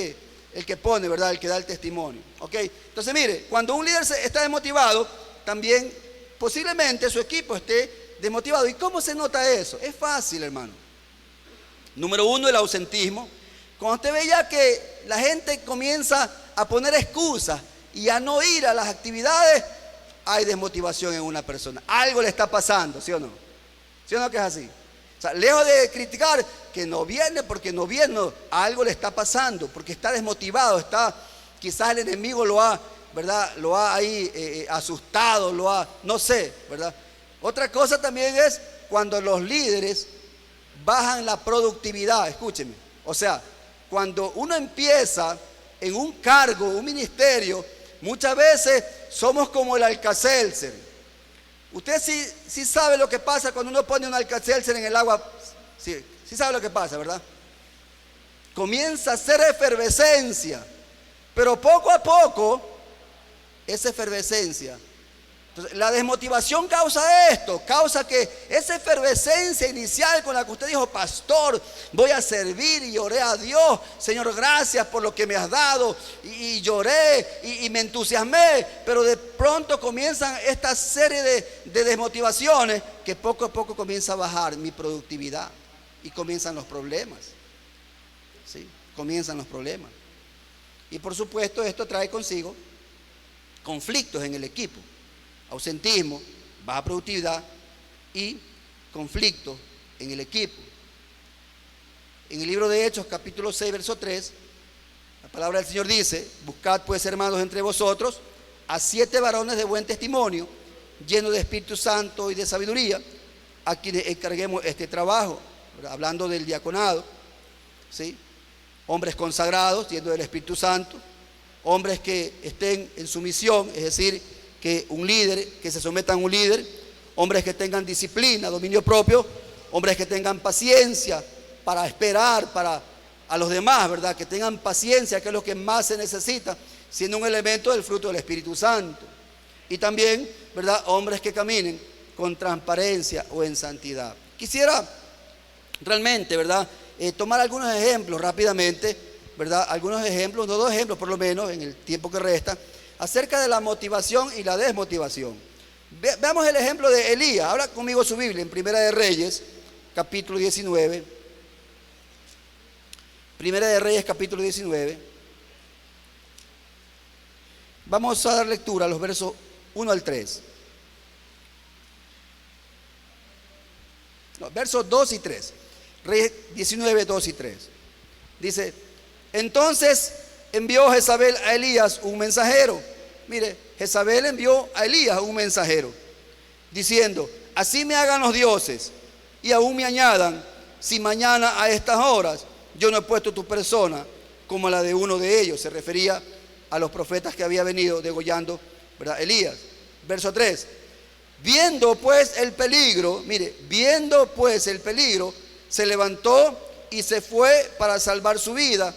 el que pone, ¿verdad?, el que da el testimonio. ¿Ok? Entonces mire, cuando un líder está desmotivado, también posiblemente su equipo esté desmotivado. ¿Y cómo se nota eso? Es fácil, hermano. Número 1, el ausentismo. Cuando usted ve ya que la gente comienza a poner excusas y a no ir a las actividades, hay desmotivación en una persona. Algo le está pasando, ¿sí o no? ¿Sí o no que es así? O sea, lejos de criticar que no viene porque no viene, no, algo le está pasando, porque está desmotivado, quizás el enemigo lo ha, ¿verdad? Lo ha ahí asustado, no sé, ¿verdad? Otra cosa también es cuando los líderes bajan la productividad, escúcheme. O sea, cuando uno empieza en un cargo, un ministerio, muchas veces somos como el Alka-Seltzer. Usted sí sabe lo que pasa cuando uno pone un Alka-Seltzer en el agua. Sí sabe lo que pasa, ¿verdad? Comienza a hacer efervescencia, pero poco a poco, esa efervescencia. Entonces, la desmotivación causa esto, causa que esa efervescencia inicial con la que usted dijo, pastor, voy a servir y oré a Dios, Señor, gracias por lo que me has dado, y lloré y me entusiasmé, pero de pronto comienzan esta serie de desmotivaciones que poco a poco comienza a bajar mi productividad y comienzan los problemas, ¿sí? Comienzan los problemas. Y por supuesto esto trae consigo conflictos en el equipo. Ausentismo, baja productividad y conflicto en el equipo. En el libro de Hechos, capítulo 6, verso 3, la palabra del Señor dice: buscad pues, hermanos, entre vosotros a 7 varones de buen testimonio, llenos de Espíritu Santo y de sabiduría, a quienes encarguemos este trabajo. Hablando del diaconado, ¿sí? Hombres consagrados, llenos del Espíritu Santo, hombres que estén en sumisión, es decir, que se sometan a un líder, hombres que tengan disciplina, dominio propio, hombres que tengan paciencia para esperar a los demás, ¿verdad? Que tengan paciencia, que es lo que más se necesita, siendo un elemento del fruto del Espíritu Santo. Y también, ¿verdad? Hombres que caminen con transparencia o en santidad. Quisiera realmente, ¿verdad? Tomar algunos ejemplos rápidamente, ¿verdad? Algunos ejemplos, no 2 ejemplos por lo menos en el tiempo que resta, acerca de la motivación y la desmotivación. Veamos el ejemplo de Elías. Abra conmigo su Biblia en Primera de Reyes, capítulo 19. Primera de Reyes, capítulo 19. Vamos a dar lectura a los versos 1 al 3. No, versos 2 y 3. Reyes 19, 2 y 3. Dice: entonces envió Jezabel a Elías un mensajero. Mire, Jezabel envió a Elías un mensajero, diciendo: así me hagan los dioses y aún me añadan, si mañana a estas horas yo no he puesto tu persona como la de uno de ellos. Se refería a los profetas que había venido degollando, ¿verdad? Elías. Verso 3. Viendo pues el peligro, se levantó y se fue para salvar su vida,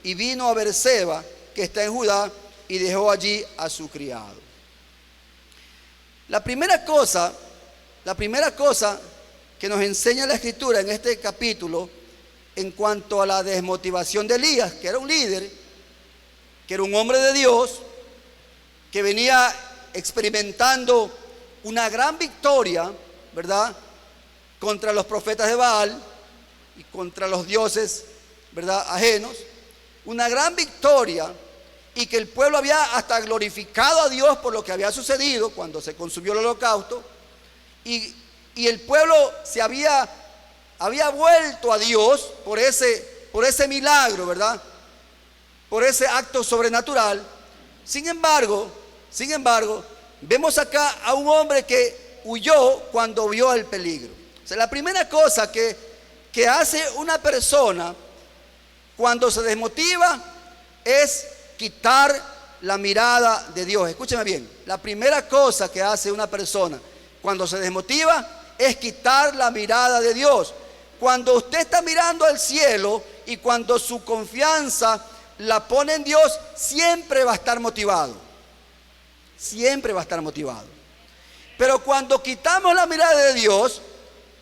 y vino a Beerseba, que está en Judá, y dejó allí a su criado. La primera cosa que nos enseña la Escritura en este capítulo, en cuanto a la desmotivación de Elías, que era un líder, que era un hombre de Dios, que venía experimentando una gran victoria, ¿verdad?, contra los profetas de Baal y contra los dioses, ¿verdad?, ajenos. Una gran victoria, y que el pueblo había hasta glorificado a Dios por lo que había sucedido cuando se consumió el holocausto, y el pueblo se había vuelto a Dios por ese milagro, ¿verdad?, por ese acto sobrenatural. Sin embargo, vemos acá a un hombre que huyó cuando vio el peligro. O sea, la primera cosa que hace una persona cuando se desmotiva es quitar la mirada de Dios. Escúcheme bien, la primera cosa que hace una persona cuando se desmotiva es quitar la mirada de Dios. Cuando usted está mirando al cielo y cuando su confianza la pone en Dios, siempre va a estar motivado. Siempre va a estar motivado. Pero cuando quitamos la mirada de Dios,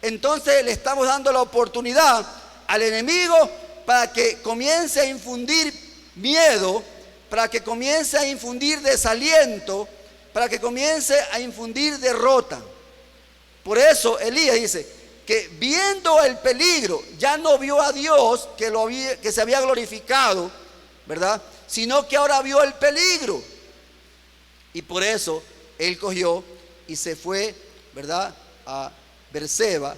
entonces le estamos dando la oportunidad al enemigo para que comience a infundir miedo, para que comience a infundir desaliento, para que comience a infundir derrota. Por eso Elías dice que viendo el peligro, ya no vio a Dios que se había glorificado ¿verdad? Sino que ahora vio el peligro. Y por eso él cogió y se fue, ¿verdad?, a Berseba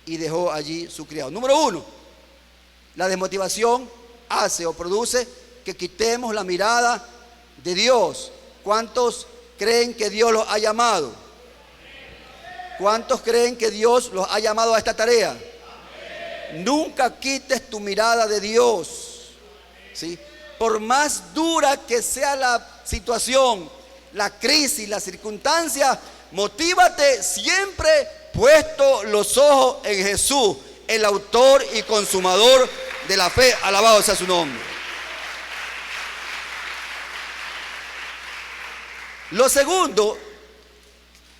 y dejó allí su criado. Número 1, la desmotivación hace o produce que quitemos la mirada de Dios. ¿Cuántos creen que Dios los ha llamado? ¿Cuántos creen que Dios los ha llamado a esta tarea? Nunca quites tu mirada de Dios, ¿sí? Por más dura que sea la situación, la crisis, la circunstancia, motívate siempre puesto los ojos en Jesús, el autor y consumador de la fe. Alabado sea su nombre. Lo segundo,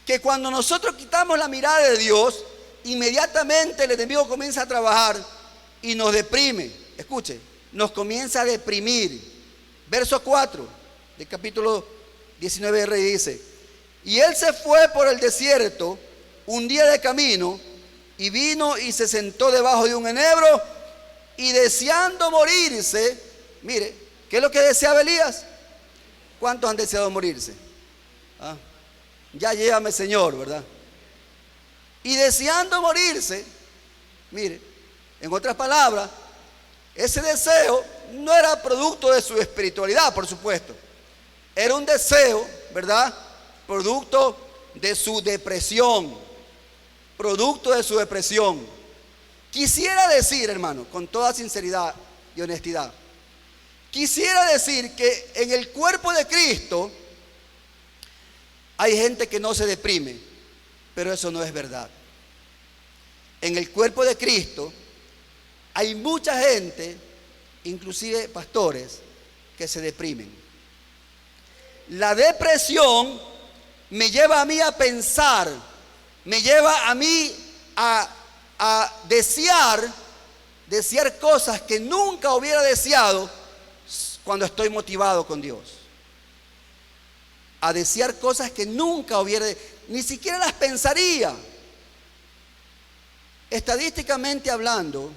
que cuando nosotros quitamos la mirada de Dios, inmediatamente el enemigo comienza a trabajar y nos deprime. Escuche, nos comienza a deprimir. Verso 4 del capítulo 19 de Rey dice: y él se fue por el desierto un día de camino, y vino y se sentó debajo de un enebro, y deseando morirse. Mire, ¿qué es lo que deseaba Elías? ¿Cuántos han deseado morirse? Ya llévame, Señor, ¿verdad? Y deseando morirse, mire, en otras palabras, ese deseo no era producto de su espiritualidad, por supuesto. Era un deseo, ¿verdad?, producto de su depresión. Producto de su depresión. Quisiera decir, hermano, con toda sinceridad y honestidad, quisiera decir que en el cuerpo de Cristo hay gente que no se deprime, pero eso no es verdad. En el cuerpo de Cristo hay mucha gente, inclusive pastores, que se deprimen. La depresión me lleva a mí a pensar, me lleva a mí a desear cosas que nunca hubiera deseado cuando estoy motivado con Dios. A desear cosas que nunca hubiera, ni siquiera las pensaría. Estadísticamente hablando,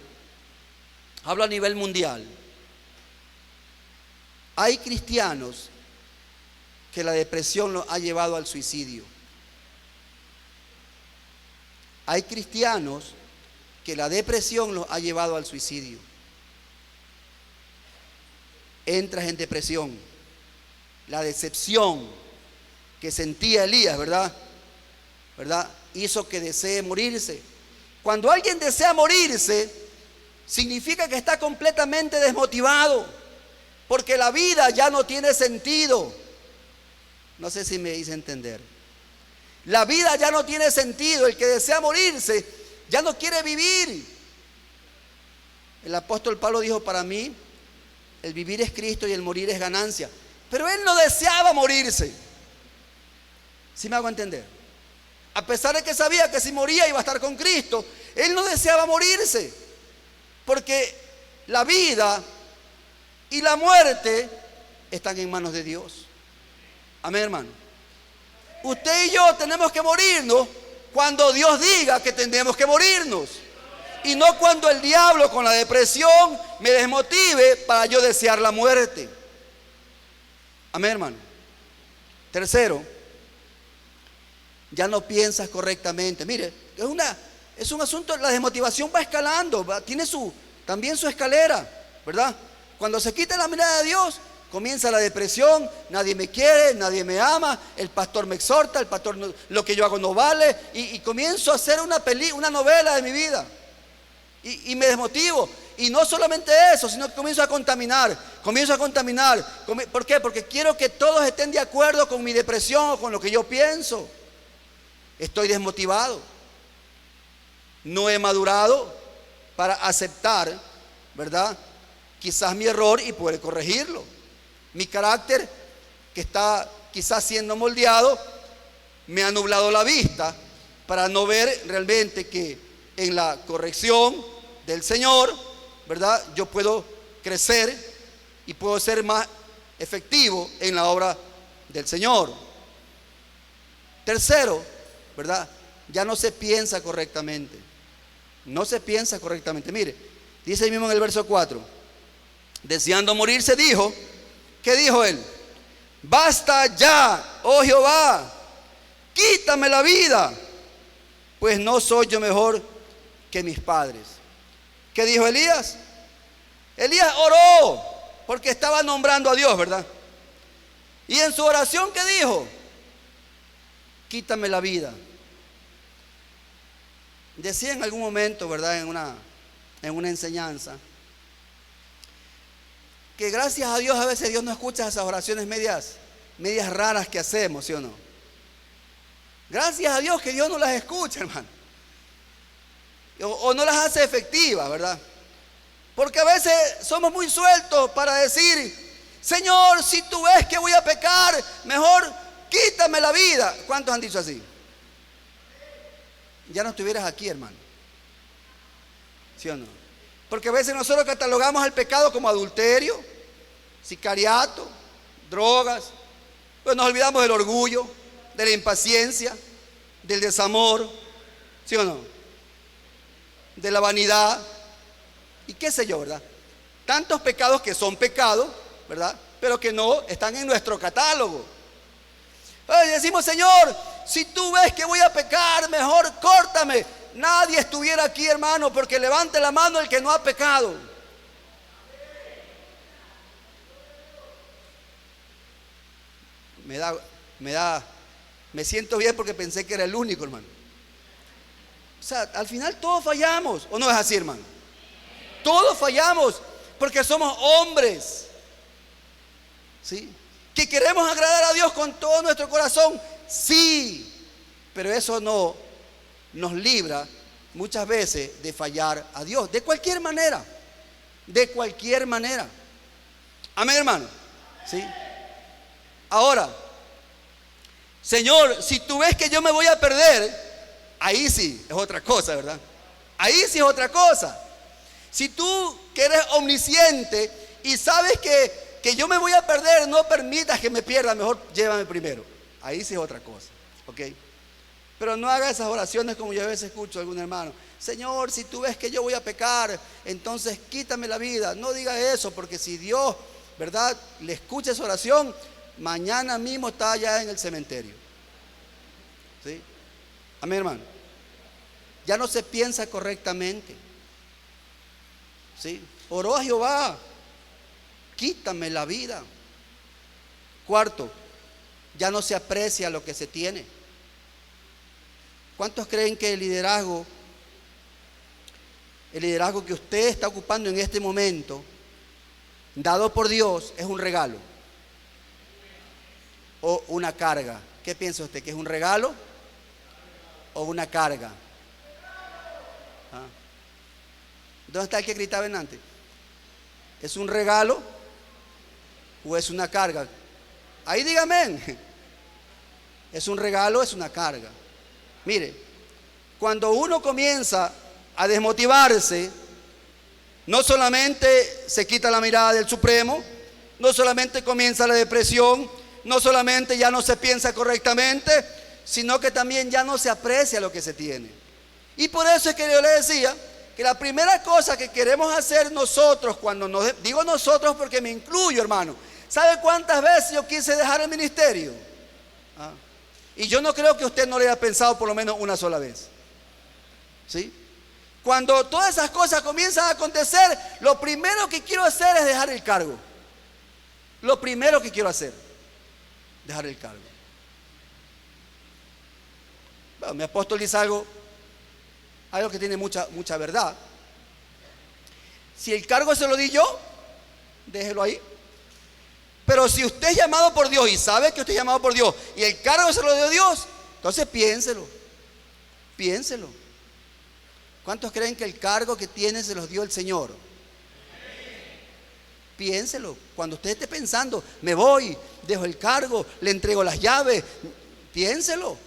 hablo a nivel mundial, hay cristianos que la depresión los ha llevado al suicidio. Hay cristianos que la depresión los ha llevado al suicidio. Entras en depresión. La decepción que sentía Elías, ¿verdad? Hizo que desee morirse. Cuando alguien desea morirse, significa que está completamente desmotivado, porque la vida ya no tiene sentido. No sé si me hice entender. La vida ya no tiene sentido. El que desea morirse ya no quiere vivir. El apóstol Pablo dijo: para mí el vivir es Cristo y el morir es ganancia. Pero él no deseaba morirse. ¿Sí me hago entender? A pesar de que sabía que si moría iba a estar con Cristo, él no deseaba morirse, porque la vida y la muerte están en manos de Dios. Amén, hermano. Usted y yo tenemos que morirnos cuando Dios diga que tenemos que morirnos, y no cuando el diablo con la depresión me desmotive para yo desear la muerte. Amén, hermano. Tercero, ya no piensas correctamente. Mire, es un asunto, la desmotivación va escalando, tiene también su escalera, ¿verdad? Cuando se quita la mirada de Dios, comienza la depresión. Nadie me quiere, nadie me ama, el pastor me exhorta, el pastor lo que yo hago no vale, y comienzo a hacer una novela de mi vida, y me desmotivo. Y no solamente eso, sino que comienzo a contaminar. ¿Por qué? Porque quiero que todos estén de acuerdo con mi depresión o con lo que yo pienso. Estoy desmotivado. No he madurado para aceptar, ¿verdad?, quizás mi error y poder corregirlo. Mi carácter, que está quizás siendo moldeado, me ha nublado la vista para no ver realmente que en la corrección del Señor, ¿verdad?, yo puedo crecer y puedo ser más efectivo en la obra del Señor. Tercero, ¿verdad?, ya no se piensa correctamente. No se piensa correctamente. Mire, dice ahí mismo en el verso 4: deseando morirse, dijo, ¿qué dijo él? Basta ya, oh Jehová, quítame la vida, pues no soy yo mejor que mis padres. ¿Qué dijo Elías? Elías oró porque estaba nombrando a Dios, ¿verdad? Y en su oración, ¿qué dijo? Quítame la vida. Decía en algún momento, ¿verdad? En una enseñanza, que gracias a Dios a veces Dios no escucha esas oraciones medias raras que hacemos, ¿sí o no? Gracias a Dios que Dios no las escucha, hermano. O no las hace efectivas, ¿verdad? Porque a veces somos muy sueltos para decir, Señor, si tú ves que voy a pecar, mejor quítame la vida. ¿Cuántos han dicho así? Ya no estuvieras aquí, hermano. ¿Sí o no? Porque a veces nosotros catalogamos el pecado como adulterio, sicariato, drogas. Pues nos olvidamos del orgullo, de la impaciencia, del desamor, ¿sí o no? De la vanidad y qué sé yo, ¿verdad? Tantos pecados que son pecados, ¿verdad? Pero que no están en nuestro catálogo. Y decimos, Señor, si tú ves que voy a pecar, mejor córtame. Nadie estuviera aquí, hermano, porque levante la mano el que no ha pecado. Me siento bien porque pensé que era el único, hermano. O sea, al final todos fallamos, ¿o no es así, hermano? Todos fallamos porque somos hombres, ¿sí? Que queremos agradar a Dios con todo nuestro corazón, sí, pero eso no nos libra muchas veces de fallar a Dios, de cualquier manera, amén, hermano, ¿sí? Ahora, Señor, si tú ves que yo me voy a perder, ahí sí es otra cosa, ¿verdad? Ahí sí es otra cosa. Si tú que eres omnisciente y sabes que yo me voy a perder, no permitas que me pierda, mejor llévame primero. Ahí sí es otra cosa, ¿ok? Pero no haga esas oraciones como yo a veces escucho a algún hermano. Señor, si tú ves que yo voy a pecar, entonces quítame la vida. No diga eso, porque si Dios, ¿verdad?, le escucha esa oración, mañana mismo está allá en el cementerio. ¿Sí? Amén, hermano. Ya no se piensa correctamente. ¿Sí? Oró a Jehová, quítame la vida. Cuarto, ya no se aprecia lo que se tiene. ¿Cuántos creen que el liderazgo que usted está ocupando en este momento, dado por Dios, es un regalo o una carga? ¿Qué piensa usted? ¿Que es un regalo o una carga? ¿Ah? ¿Dónde está el que gritaba antes? ¿Es un regalo o es una carga? Ahí dígame. ¿Es un regalo o es una carga? Mire, cuando uno comienza a desmotivarse, no solamente se quita la mirada del Supremo, no solamente comienza la depresión, no solamente ya no se piensa correctamente, sino que también ya no se aprecia lo que se tiene. Y por eso es que yo le decía que la primera cosa que queremos hacer nosotros, digo nosotros porque me incluyo, hermano, ¿sabe cuántas veces yo quise dejar el ministerio? Y yo no creo que usted no lo haya pensado por lo menos una sola vez. ¿Sí? Cuando todas esas cosas comienzan a acontecer, lo primero que quiero hacer es dejar el cargo. Lo primero que quiero hacer, dejar el cargo. Bueno, mi apóstol dice algo que tiene mucha verdad. Si el cargo se lo di yo, déjelo ahí. Pero si usted es llamado por Dios y sabe que usted es llamado por Dios y el cargo se lo dio Dios, entonces piénselo. ¿Cuántos creen que el cargo que tiene se los dio el Señor? Piénselo. Cuando usted esté pensando, me voy, dejo el cargo, le entrego las llaves, piénselo.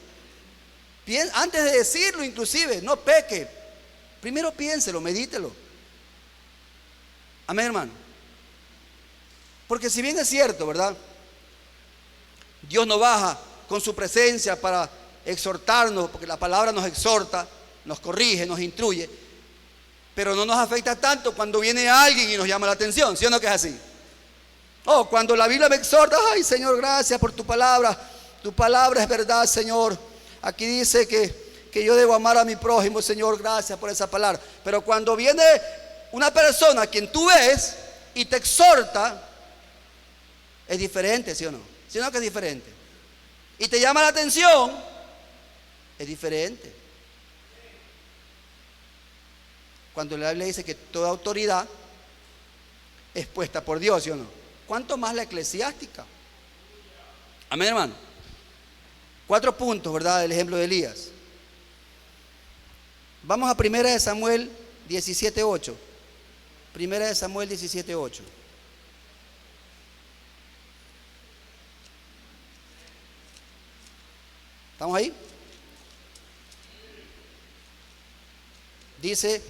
Antes de decirlo, inclusive, no peque. Primero piénselo, medítelo. Amén, hermano. Porque si bien es cierto, ¿verdad?, Dios no baja con su presencia para exhortarnos, porque la palabra nos exhorta, nos corrige, nos instruye. pero no nos afecta tanto cuando viene alguien y nos llama la atención, ¿sí o no que es así? Oh, cuando la Biblia me exhorta, ay Señor, gracias por tu palabra es verdad, Señor. Aquí dice que yo debo amar a mi prójimo, Señor, gracias por esa palabra. Pero cuando viene una persona a quien tú ves y te exhorta, es diferente, ¿sí o no? ¿Sí o no que es diferente? Y te llama la atención, es diferente. Cuando la Biblia dice que toda autoridad es puesta por Dios, ¿sí o no? ¿Cuánto más la eclesiástica? Amén, hermano. 4 puntos, ¿verdad? Del ejemplo de Elías. Vamos a 1 Samuel 17:8. 1 Samuel 17:8. ¿Estamos ahí? Dice,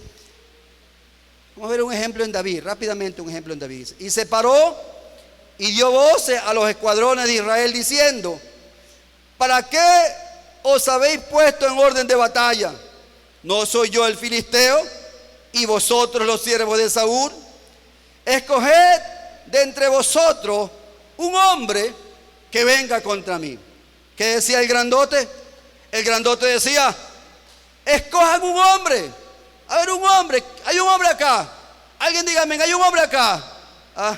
vamos a ver un ejemplo en David, rápidamente un ejemplo en David. Dice, y se paró y dio voces a los escuadrones de Israel diciendo, ¿para qué os habéis puesto en orden de batalla? ¿No soy yo el filisteo y vosotros los siervos de Saúl? Escoged de entre vosotros un hombre que venga contra mí. ¿Qué decía el grandote? El grandote decía, escojan un hombre. A ver, un hombre, hay un hombre acá. Alguien dígame, hay un hombre acá. Ah,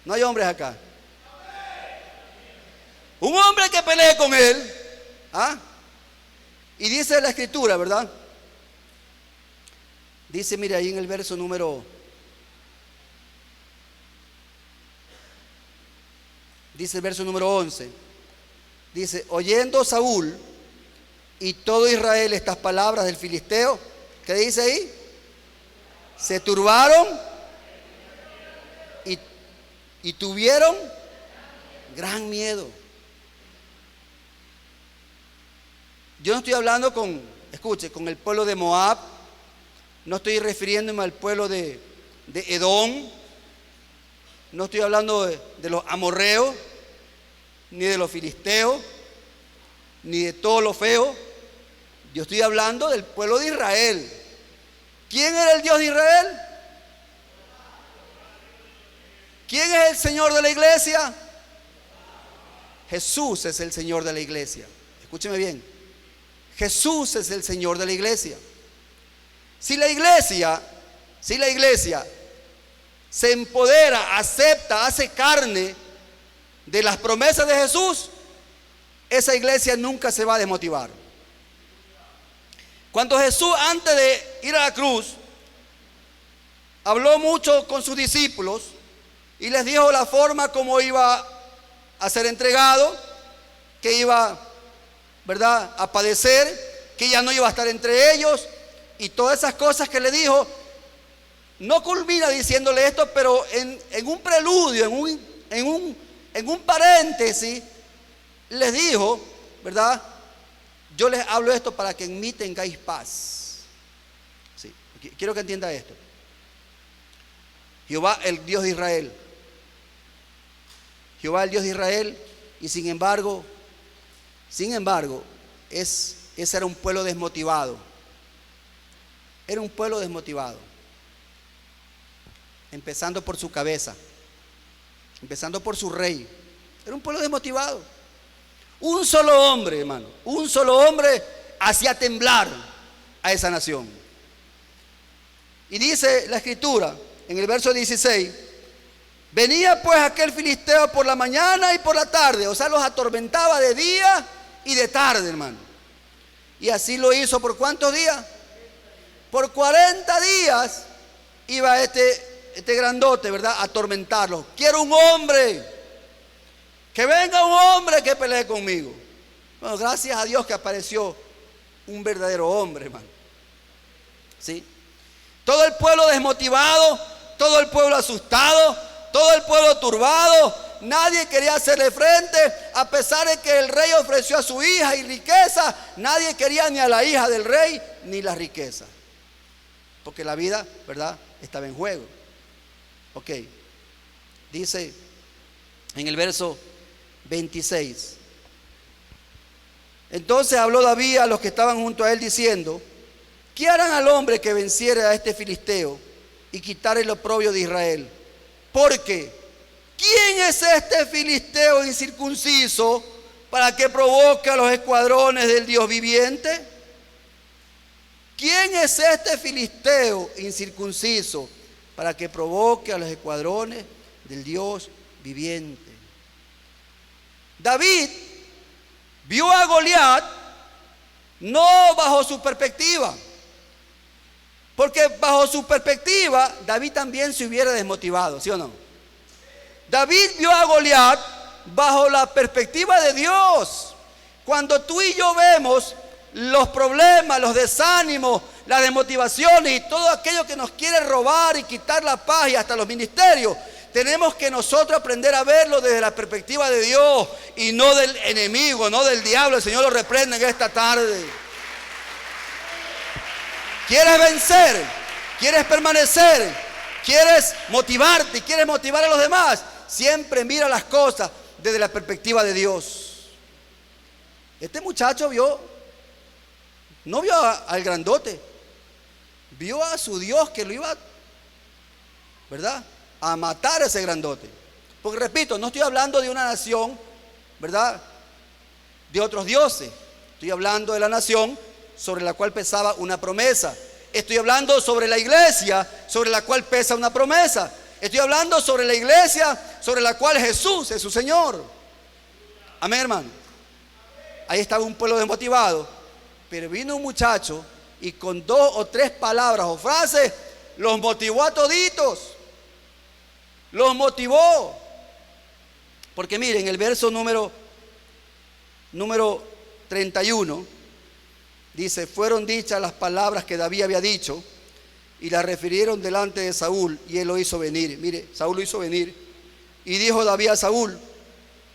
no hay hombres acá. Un hombre que pelee con él. ¿Ah? Y dice la escritura, ¿verdad? Dice, mire ahí en el verso número, dice el verso número 11. Dice, oyendo Saúl y todo Israel estas palabras del filisteo, ¿qué dice ahí? Se turbaron y tuvieron gran miedo. Yo no estoy hablando con el pueblo de Moab, no estoy refiriéndome al pueblo de Edom, no estoy hablando de los amorreos, ni de los filisteos, ni de todo lo feo. Yo estoy hablando del pueblo de Israel. ¿Quién era el Dios de Israel? ¿Quién es el Señor de la iglesia? Jesús es el Señor de la iglesia. Escúcheme bien. Jesús es el Señor de la iglesia. Si la iglesia se empodera, acepta, hace carne de las promesas de Jesús, esa iglesia nunca se va a desmotivar. Cuando Jesús, antes de ir a la cruz, habló mucho con sus discípulos y les dijo la forma como iba a ser entregado, que iba, ¿verdad?, a padecer, que ya no iba a estar entre ellos, y todas esas cosas que le dijo. No culmina diciéndole esto, pero en un preludio, en un paréntesis, les dijo, ¿verdad? Yo les hablo esto para que en mí tengáis paz. Sí, quiero que entienda esto. Jehová, el Dios de Israel. Jehová, el Dios de Israel, y sin embargo, ese era un pueblo desmotivado. Era un pueblo desmotivado. Empezando por su cabeza, empezando por su rey. Era un pueblo desmotivado. Un solo hombre, hermano, un solo hombre hacía temblar a esa nación. Y dice la escritura en el verso 16, venía pues aquel filisteo por la mañana y por la tarde, o sea, los atormentaba de día y de tarde, hermano. Y así lo hizo por ¿cuántos días? Por 40 días iba este grandote, ¿verdad?, a atormentarlo. Quiero un hombre, que venga un hombre que pelee conmigo. Bueno, gracias a Dios que apareció un verdadero hombre, hermano. ¿Sí? Todo el pueblo desmotivado, todo el pueblo asustado, todo el pueblo turbado, nadie quería hacerle frente, a pesar de que el rey ofreció a su hija y riqueza, nadie quería ni a la hija del rey ni la riqueza, porque la vida, ¿verdad?, estaba en juego. Ok, dice en el verso 26, entonces habló David a los que estaban junto a él diciendo, ¿qué harán al hombre que venciere a este filisteo y quitare el oprobio de Israel? Porque, ¿quién es este filisteo incircunciso para que provoque a los escuadrones del Dios viviente? ¿Quién es este filisteo incircunciso para que provoque a los escuadrones del Dios viviente? David vio a Goliat no bajo su perspectiva, porque bajo su perspectiva David también se hubiera desmotivado, ¿sí o no? David vio a Goliat bajo la perspectiva de Dios. Cuando tú y yo vemos los problemas, los desánimos, las desmotivaciones y todo aquello que nos quiere robar y quitar la paz y hasta los ministerios, tenemos que nosotros aprender a verlo desde la perspectiva de Dios y no del enemigo, no del diablo. El Señor lo reprenda en esta tarde. ¿Quieres vencer? ¿Quieres permanecer? ¿Quieres motivarte y quieres motivar a los demás? Siempre mira las cosas desde la perspectiva de Dios. Este muchacho no vio al grandote, vio a su Dios que lo iba, ¿verdad?, a matar a ese grandote. Porque repito, no estoy hablando de una nación, ¿verdad?, de otros dioses. Estoy hablando de la nación sobre la cual pesaba una promesa. Estoy hablando sobre la iglesia sobre la cual pesa una promesa. Estoy hablando sobre la iglesia sobre la cual Jesús es su Señor. Amén, hermano. Ahí estaba un pueblo desmotivado, pero vino un muchacho y con 2 o 3 palabras o frases los motivó a toditos. Los motivó. Porque miren, el verso número 31 dice: fueron dichas las palabras que David había dicho y las refirieron delante de Saúl, y él lo hizo venir. Mire, Saúl lo hizo venir. Y dijo David a Saúl: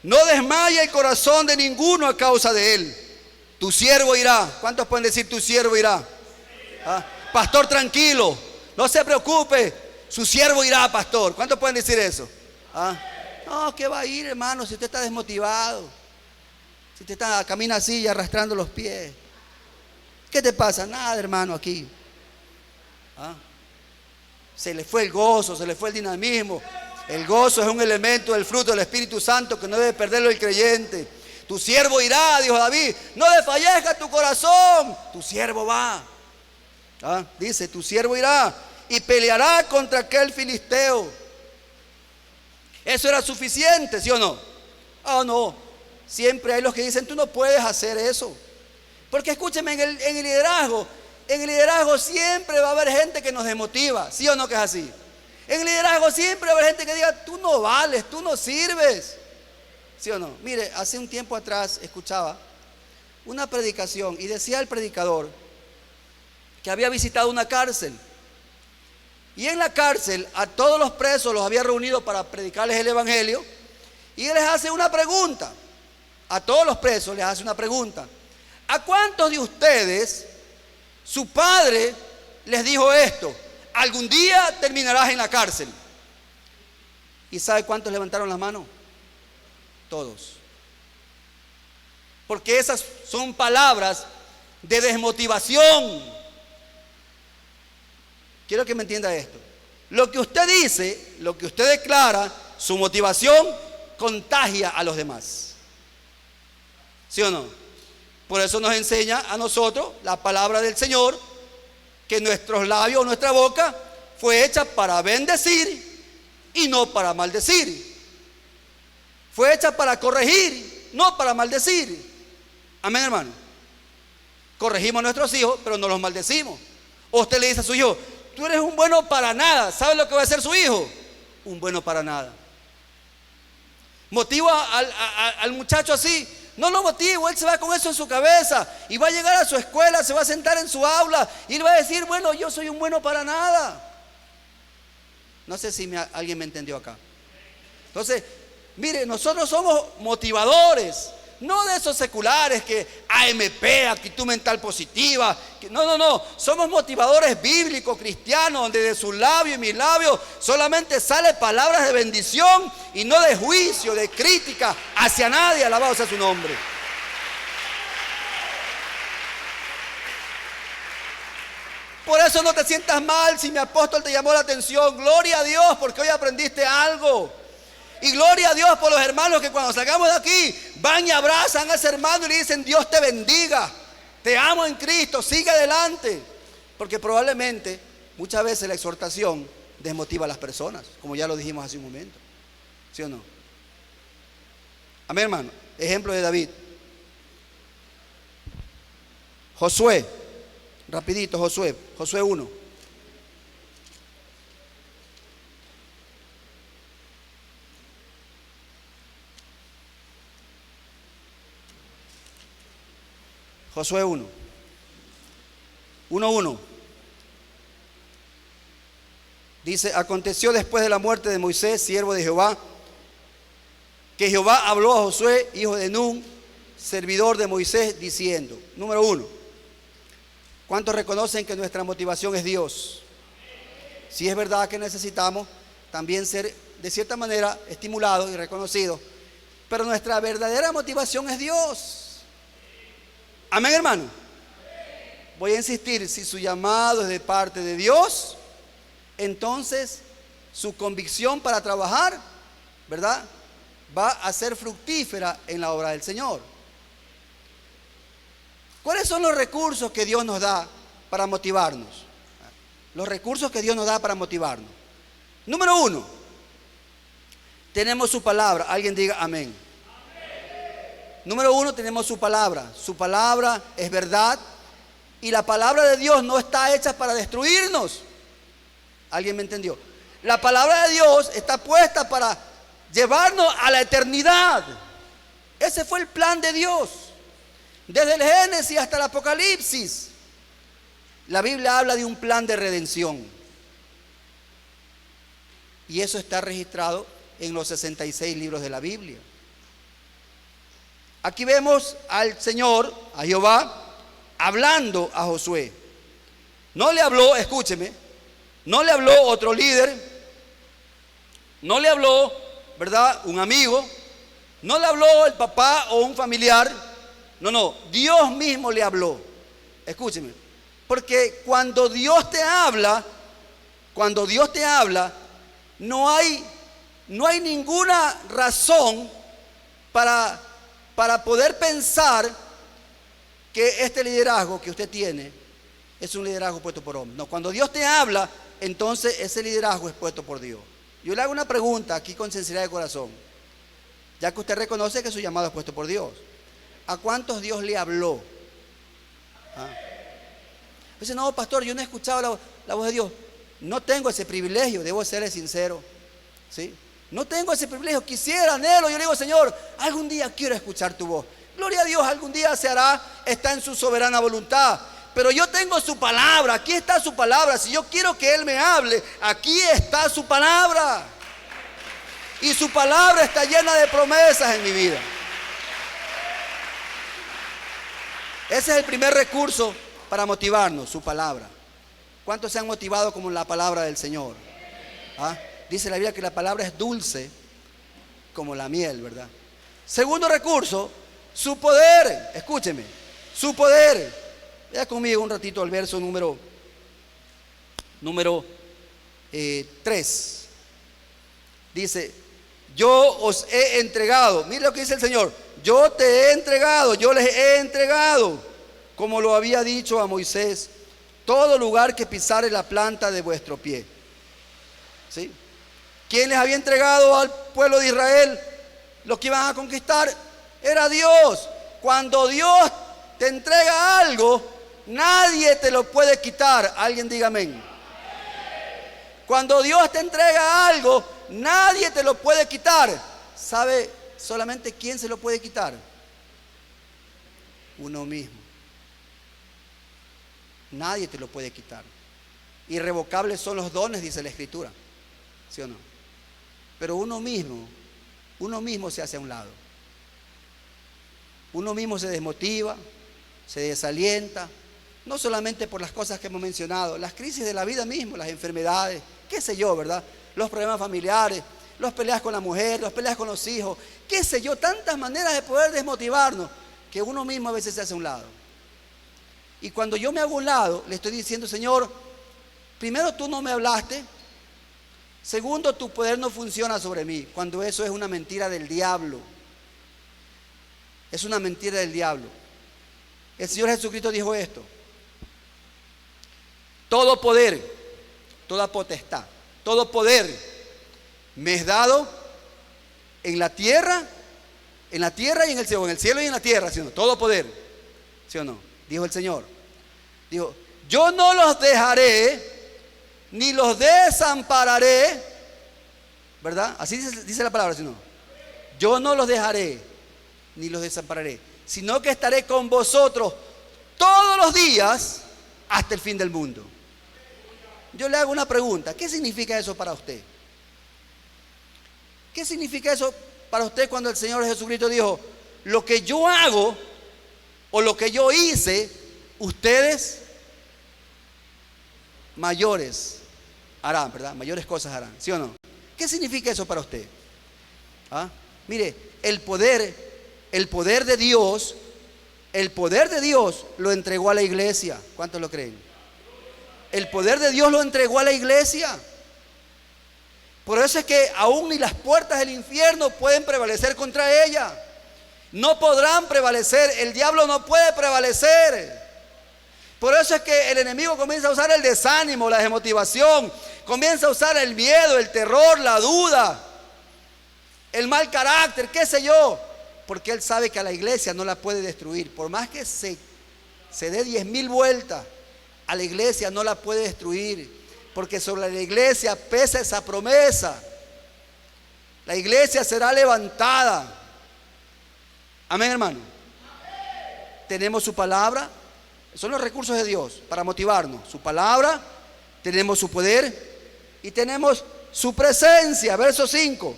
no desmaye el corazón de ninguno a causa de él. Tu siervo irá. ¿Cuántos pueden decir tu siervo irá? ¿Ah? Pastor, tranquilo, no se preocupe, su siervo irá, pastor. ¿Cuántos pueden decir eso? ¿Ah? No, ¿qué va a ir, hermano? Si usted está desmotivado, si usted camina así y arrastrando los pies, ¿qué te pasa? Nada, hermano, aquí. ¿Ah? Se le fue el gozo, se le fue el dinamismo. El gozo es un elemento del fruto del Espíritu Santo que no debe perderlo el creyente. Tu siervo irá, dijo David. No desfallezca tu corazón, tu siervo va. ¿Ah? Dice, tu siervo irá y peleará contra aquel filisteo. ¿Eso era suficiente, sí o no? Oh, no. Siempre hay los que dicen, tú no puedes hacer eso. Porque escúcheme, en el liderazgo siempre va a haber gente que nos desmotiva, ¿sí o no que es así? En el liderazgo siempre va a haber gente que diga, tú no vales, tú no sirves, ¿sí o no? Mire, hace un tiempo atrás escuchaba una predicación y decía el predicador que había visitado una cárcel. Y en la cárcel a todos los presos los había reunido para predicarles el evangelio. Y él les hace una pregunta. A todos los presos les hace una pregunta. ¿A cuántos de ustedes su padre les dijo esto? Algún día terminarás en la cárcel. ¿Y sabe cuántos levantaron las manos? Todos. Porque esas son palabras de desmotivación. Quiero que me entienda esto. Lo que usted dice, lo que usted declara, su motivación contagia a los demás. ¿Sí o no? Por eso nos enseña a nosotros la palabra del Señor, que nuestros labios, nuestra boca, fue hecha para bendecir y no para maldecir. Fue hecha para corregir, no para maldecir. Amén, hermano. Corregimos a nuestros hijos, pero no los maldecimos. O usted le dice a su hijo, tú eres un bueno para nada. ¿Sabe lo que va a hacer su hijo? Un bueno para nada. Motiva al muchacho así. No lo motivo, él se va con eso en su cabeza y va a llegar a su escuela, se va a sentar en su aula y le va a decir, bueno, yo soy un bueno para nada. No sé si alguien me entendió acá. Entonces, mire, nosotros somos motivadores, no de esos seculares que AMP, actitud mental positiva. No. Somos motivadores bíblicos, cristianos, donde de sus labios y mis labios solamente sale palabras de bendición y no de juicio, de crítica hacia nadie. Alabado sea su nombre. Por eso no te sientas mal si mi apóstol te llamó la atención. Gloria a Dios porque hoy aprendiste algo. Y gloria a Dios por los hermanos que cuando salgamos de aquí van y abrazan a ese hermano y le dicen: Dios te bendiga, te amo en Cristo, sigue adelante. Porque probablemente muchas veces la exhortación desmotiva a las personas, como ya lo dijimos hace un momento. ¿Sí o no? Amén, hermano. Ejemplo de David. Josué. Rapidito, Josué 1. Josué 1. 1:1. Dice: aconteció después de la muerte de Moisés, siervo de Jehová, que Jehová habló a Josué, hijo de Nun, servidor de Moisés, diciendo. Número 1. ¿Cuántos reconocen que nuestra motivación es Dios? Si es verdad que necesitamos también ser de cierta manera estimulados y reconocidos, pero nuestra verdadera motivación es Dios. Amén, hermano. Voy a insistir: si su llamado es de parte de Dios, entonces su convicción para trabajar, ¿verdad?, va a ser fructífera en la obra del Señor. ¿Cuáles son los recursos que Dios nos da para motivarnos? Los recursos que Dios nos da para motivarnos. Número 1, tenemos su palabra. Alguien diga amén. Número 1, tenemos su palabra. Su palabra es verdad. Y la palabra de Dios no está hecha para destruirnos. ¿Alguien me entendió? La palabra de Dios está puesta para llevarnos a la eternidad. Ese fue el plan de Dios. Desde el Génesis hasta el Apocalipsis, la Biblia habla de un plan de redención. Y eso está registrado en los 66 libros de la Biblia. Aquí vemos al Señor, a Jehová, hablando a Josué. No le habló, escúcheme, no le habló otro líder, no le habló, ¿verdad?, un amigo, no le habló el papá o un familiar. No, Dios mismo le habló. Escúcheme, porque cuando Dios te habla, no hay ninguna razón para poder pensar que este liderazgo que usted tiene es un liderazgo puesto por hombre. No, cuando Dios te habla, entonces ese liderazgo es puesto por Dios. Yo le hago una pregunta aquí con sinceridad de corazón, ya que usted reconoce que su llamado es puesto por Dios. ¿A cuántos Dios le habló? Dice: no, pastor, yo no he escuchado la voz de Dios. No tengo ese privilegio, debo ser sincero, ¿sí? No tengo ese privilegio, quisiera, anhelo. Yo le digo: Señor, algún día quiero escuchar tu voz. Gloria a Dios, algún día se hará, está en su soberana voluntad. Pero yo tengo su palabra, aquí está su palabra. Si yo quiero que Él me hable, aquí está su palabra. Y su palabra está llena de promesas en mi vida. Ese es el primer recurso para motivarnos, su palabra. ¿Cuántos se han motivado con la palabra del Señor? Dice la Biblia que la palabra es dulce como la miel, ¿verdad? Segundo recurso, su poder. Escúcheme, su poder. Vea conmigo un ratito al verso número 3. Dice: yo os he entregado. Mire lo que dice el Señor: yo te he entregado, yo les he entregado, como lo había dicho a Moisés, todo lugar que pisare la planta de vuestro pie. ¿Sí? ¿Quién les había entregado al pueblo de Israel lo que iban a conquistar? Era Dios. Cuando Dios te entrega algo, nadie te lo puede quitar. Alguien diga amén. Cuando Dios te entrega algo, nadie te lo puede quitar. ¿Sabe solamente quién se lo puede quitar? Uno mismo. Nadie te lo puede quitar. Irrevocables son los dones, dice la Escritura. ¿Sí o no? Pero uno mismo se hace a un lado. Uno mismo se desmotiva, se desalienta, no solamente por las cosas que hemos mencionado, las crisis de la vida mismo, las enfermedades, qué sé yo, ¿verdad? Los problemas familiares, las peleas con la mujer, las peleas con los hijos, qué sé yo, tantas maneras de poder desmotivarnos que uno mismo a veces se hace a un lado. Y cuando yo me hago a un lado, le estoy diciendo, Señor, primero tú no me hablaste. Segundo, tu poder no funciona sobre mí. Cuando eso es una mentira del diablo. Es una mentira del diablo. El Señor Jesucristo dijo esto: todo poder, toda potestad, todo poder me es dado en la tierra y en el cielo y en la tierra, ¿sí o no? Todo poder, ¿sí o no? Dijo el Señor. Dijo, yo no los dejaré ni los desampararé, ¿verdad? Así dice la palabra, ¿sí o no? Yo no los dejaré ni los desampararé, sino que estaré con vosotros todos los días hasta el fin del mundo. Yo le hago una pregunta: ¿qué significa eso para usted? ¿Qué significa eso para usted cuando el Señor Jesucristo dijo, lo que yo hago o lo que yo hice, ustedes mayores harán, ¿verdad? Mayores cosas harán, ¿sí o no? ¿Qué significa eso para usted? ¿Ah? Mire, el poder de Dios lo entregó a la iglesia. ¿Cuántos lo creen? El poder de Dios lo entregó a la iglesia. Por eso es que aún ni las puertas del infierno pueden prevalecer contra ella. No podrán prevalecer. El diablo no puede prevalecer. Por eso es que el enemigo comienza a usar el desánimo, la desmotivación. Comienza a usar el miedo, el terror, la duda, el mal carácter, qué sé yo. Porque él sabe que a la iglesia no la puede destruir. Por más que se dé 10,000 vueltas, a la iglesia no la puede destruir. Porque sobre la iglesia pesa esa promesa. La iglesia será levantada. Amén, hermano. Tenemos su palabra. Son los recursos de Dios para motivarnos. Su palabra, tenemos su poder y tenemos su presencia. Verso 5.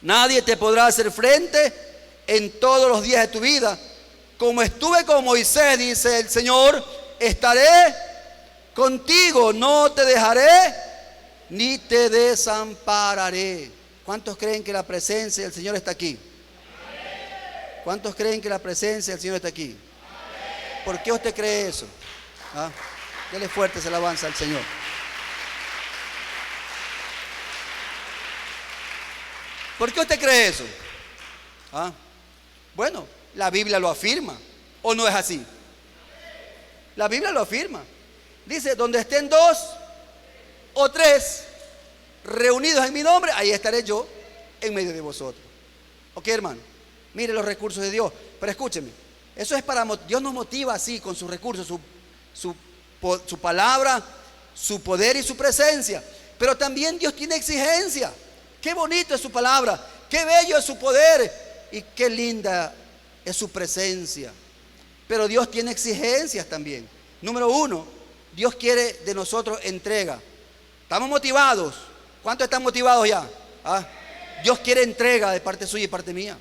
Nadie te podrá hacer frente en todos los días de tu vida. Como estuve con Moisés, dice el Señor, estaré contigo, no te dejaré ni te desampararé. ¿Cuántos creen que la presencia del Señor está aquí? ¿Cuántos creen que la presencia del Señor está aquí? ¿Por qué usted cree eso? ¿Ah? Dele fuerte esa alabanza al Señor. ¿Por qué usted cree eso? ¿Ah? Bueno, la Biblia lo afirma. ¿O no es así? La Biblia lo afirma. Dice, donde estén 2 o 3 reunidos en mi nombre, ahí estaré yo en medio de vosotros. ¿Ok, hermano? Mire los recursos de Dios. Pero escúcheme, eso es para... Dios nos motiva así, con sus recursos, su palabra, su poder y su presencia. Pero también Dios tiene exigencia. Qué bonito es su palabra, qué bello es su poder y qué linda es su presencia. Pero Dios tiene exigencias también. Número 1, Dios quiere de nosotros entrega. ¿Estamos motivados? ¿Cuántos están motivados ya? ¿Ah? Dios quiere entrega de parte suya y parte mía.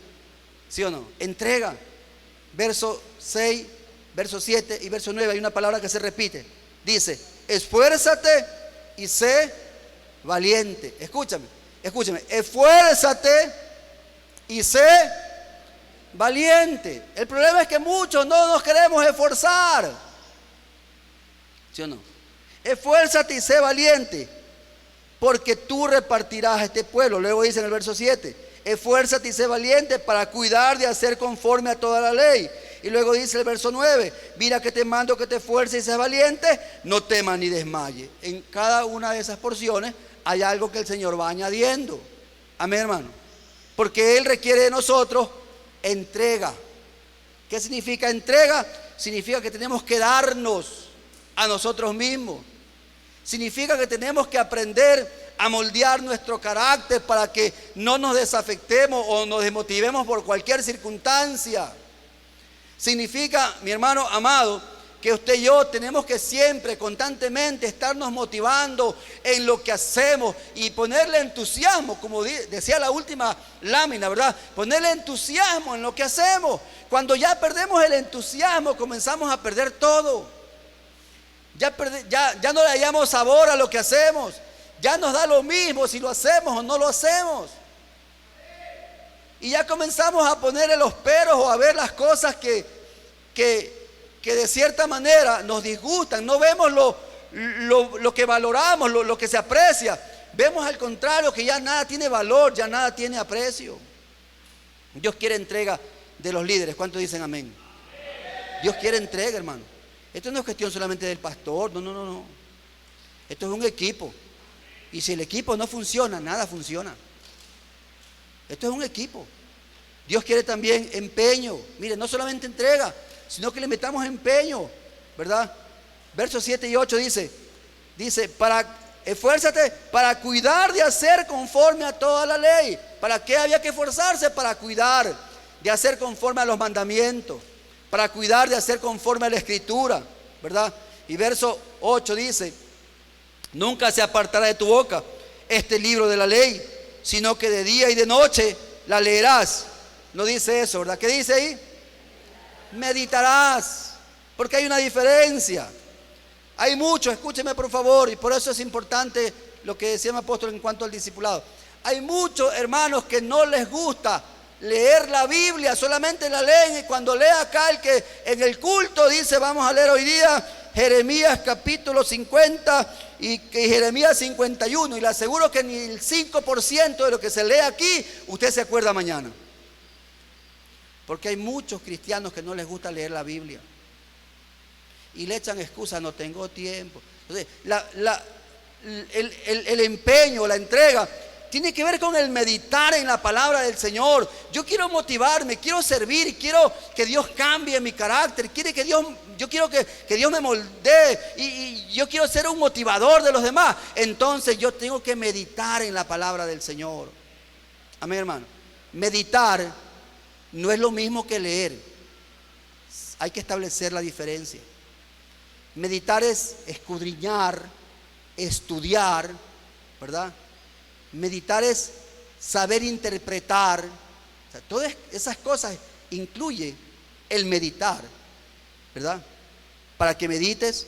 ¿Sí o no? Entrega. Verso 6, verso 7 y verso 9 hay una palabra que se repite. Dice, esfuérzate y sé valiente. Escúchame, esfuérzate y sé valiente. El problema es que muchos no nos queremos esforzar. ¿Sí o no? Esfuérzate y sé valiente, porque tú repartirás a este pueblo. Luego dice en el verso 7, esfuérzate y sé valiente para cuidar de hacer conforme a toda la ley. Y luego dice el verso 9, mira que te mando que te esfuerces y seas valiente, no temas ni desmayes. En cada una de esas porciones hay algo que el Señor va añadiendo. Amén, hermano. Porque Él requiere de nosotros entrega. ¿Qué significa entrega? Significa que tenemos que darnos a nosotros mismos. Significa que tenemos que aprender a moldear nuestro carácter para que no nos desafectemos o nos desmotivemos por cualquier circunstancia. Significa, mi hermano amado, que usted y yo tenemos que siempre, constantemente, estarnos motivando en lo que hacemos y ponerle entusiasmo, como decía la última lámina, ¿verdad? Ponerle entusiasmo en lo que hacemos. Cuando ya perdemos el entusiasmo, comenzamos a perder todo. Ya no le hallamos sabor a lo que hacemos. Ya nos da lo mismo si lo hacemos o no lo hacemos. Y ya comenzamos a ponerle los peros o a ver las cosas que que de cierta manera nos disgustan, no vemos lo que valoramos, lo que se aprecia. Vemos al contrario que ya nada tiene valor, ya nada tiene aprecio. Dios quiere entrega de los líderes. ¿Cuántos dicen amén? Dios quiere entrega, hermano. Esto no es cuestión solamente del pastor, no. Esto es un equipo. Y si el equipo no funciona, nada funciona. Esto es un equipo. Dios quiere también empeño. Mire, no solamente entrega, sino que le metamos empeño, ¿verdad? Versos 7 y 8 dice, esfuérzate para cuidar de hacer conforme a toda la ley. ¿Para qué había que esforzarse? Para cuidar de hacer conforme a los mandamientos, para cuidar de hacer conforme a la escritura, ¿verdad? Y verso 8 dice, nunca se apartará de tu boca este libro de la ley, sino que de día y de noche la leerás. No dice eso, ¿verdad? ¿Qué dice ahí? Meditarás, porque hay una diferencia. Hay mucho, escúcheme por favor, y por eso es importante lo que decía mi apóstol en cuanto al discipulado. Hay muchos hermanos que no les gusta leer la Biblia, solamente la leen, y cuando lea acá el que en el culto dice, vamos a leer hoy día Jeremías capítulo 50 y Jeremías 51, y le aseguro que ni el 5% de lo que se lee aquí usted se acuerda mañana, porque hay muchos cristianos que no les gusta leer la Biblia y le echan excusas, no tengo tiempo. Entonces, el empeño, la entrega tiene que ver con el meditar en la palabra del Señor. Yo quiero motivarme, quiero servir, quiero que Dios cambie mi carácter, yo quiero que Dios me moldee y yo quiero ser un motivador de los demás. Entonces yo tengo que meditar en la palabra del Señor. Amén, hermano. Meditar no es lo mismo que leer. Hay que establecer la diferencia. Meditar es escudriñar, estudiar, ¿verdad? Meditar es saber interpretar. O sea, todas esas cosas incluye el meditar, ¿verdad? Para que medites,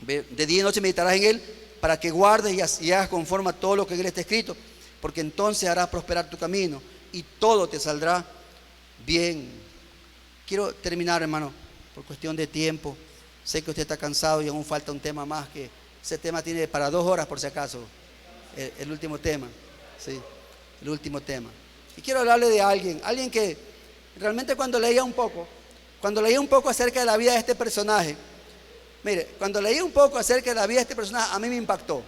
de día y noche meditarás en él, para que guardes y hagas conforme a todo lo que en él está escrito, porque entonces harás prosperar tu camino y todo te saldrá bien. Quiero terminar, hermano, por cuestión de tiempo. Sé que usted está cansado y aún falta un tema más, que ese tema tiene para 2 horas por si acaso. El último tema, sí, el último tema. Y quiero hablarle de alguien que realmente cuando leía un poco acerca de la vida de este personaje, mire, cuando leí un poco acerca de la vida de este personaje, a mí me impactó.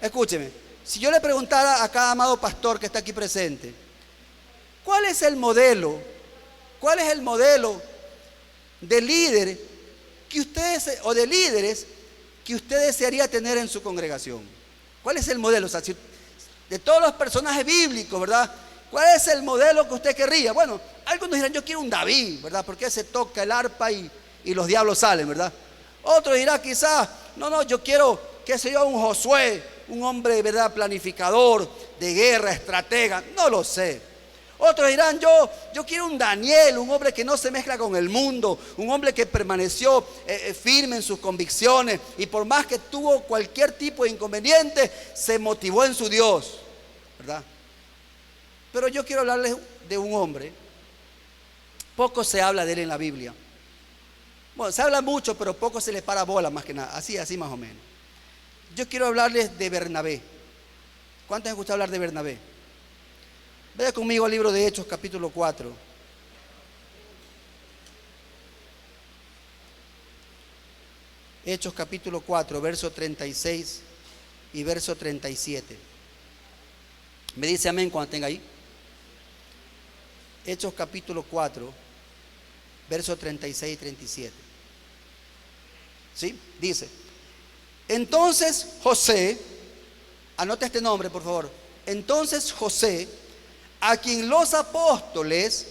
Escúcheme, si yo le preguntara a cada amado pastor que está aquí presente, ¿cuál es el modelo de líder que ustedes, o de líderes que usted desearía tener en su congregación? ¿Cuál es el modelo? O sea, de todos los personajes bíblicos, ¿verdad? ¿Cuál es el modelo que usted querría? Bueno, algunos dirán, yo quiero un David, ¿verdad? Porque se toca el arpa y los diablos salen, ¿verdad? Otros dirán quizás, no, yo quiero, qué sé yo, un Josué, un hombre, ¿verdad? Planificador, de guerra, estratega, no lo sé. Otros dirán, yo quiero un Daniel, un hombre que no se mezcla con el mundo, un hombre que permaneció firme en sus convicciones y por más que tuvo cualquier tipo de inconveniente, se motivó en su Dios, ¿verdad? Pero yo quiero hablarles de un hombre, poco se habla de él en la Biblia. Bueno, se habla mucho, pero poco se le para bola más que nada, así más o menos. Yo quiero hablarles de Bernabé. ¿Cuántos les gusta hablar de Bernabé? Vaya conmigo al libro de Hechos, capítulo 4. Hechos, capítulo 4, verso 36 y verso 37. Me dice amén cuando tenga ahí. Hechos, capítulo 4, verso 36 y 37. ¿Sí? Dice, entonces José, anota este nombre por favor. Entonces José, a quien los apóstoles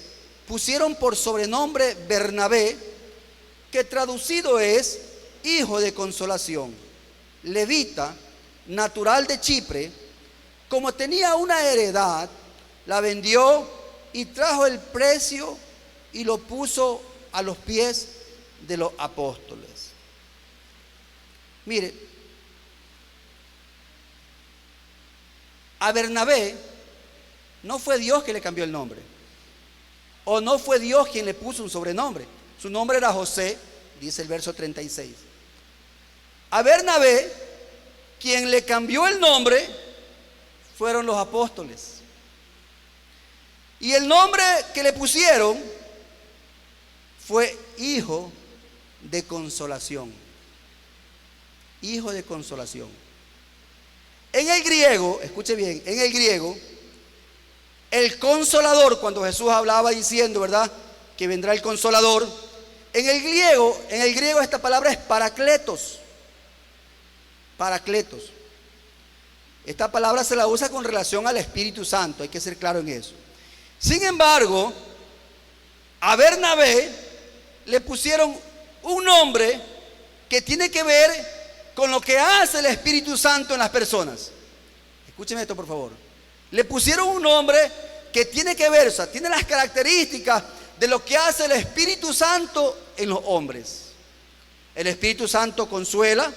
pusieron por sobrenombre Bernabé, que traducido es hijo de consolación, levita, natural de Chipre, como tenía una heredad, la vendió y trajo el precio y lo puso a los pies de los apóstoles. Mire, a Bernabé no fue Dios que le cambió el nombre. ¿O no fue Dios quien le puso un sobrenombre? Su nombre era José, dice el verso 36. A Bernabé, quien le cambió el nombre, fueron los apóstoles. Y el nombre que le pusieron fue Hijo de Consolación. Hijo de Consolación. En el griego, escuche bien, en el griego, el Consolador, cuando Jesús hablaba diciendo, ¿verdad?, que vendrá el Consolador, en el griego esta palabra es Paracletos. Paracletos. Esta palabra se la usa con relación al Espíritu Santo, hay que ser claro en eso. Sin embargo, a Bernabé le pusieron un nombre que tiene que ver con lo que hace el Espíritu Santo en las personas. Escúcheme esto, por favor. Le pusieron un nombre que tiene que ver, o sea, tiene las características de lo que hace el Espíritu Santo en los hombres. El Espíritu Santo consuela,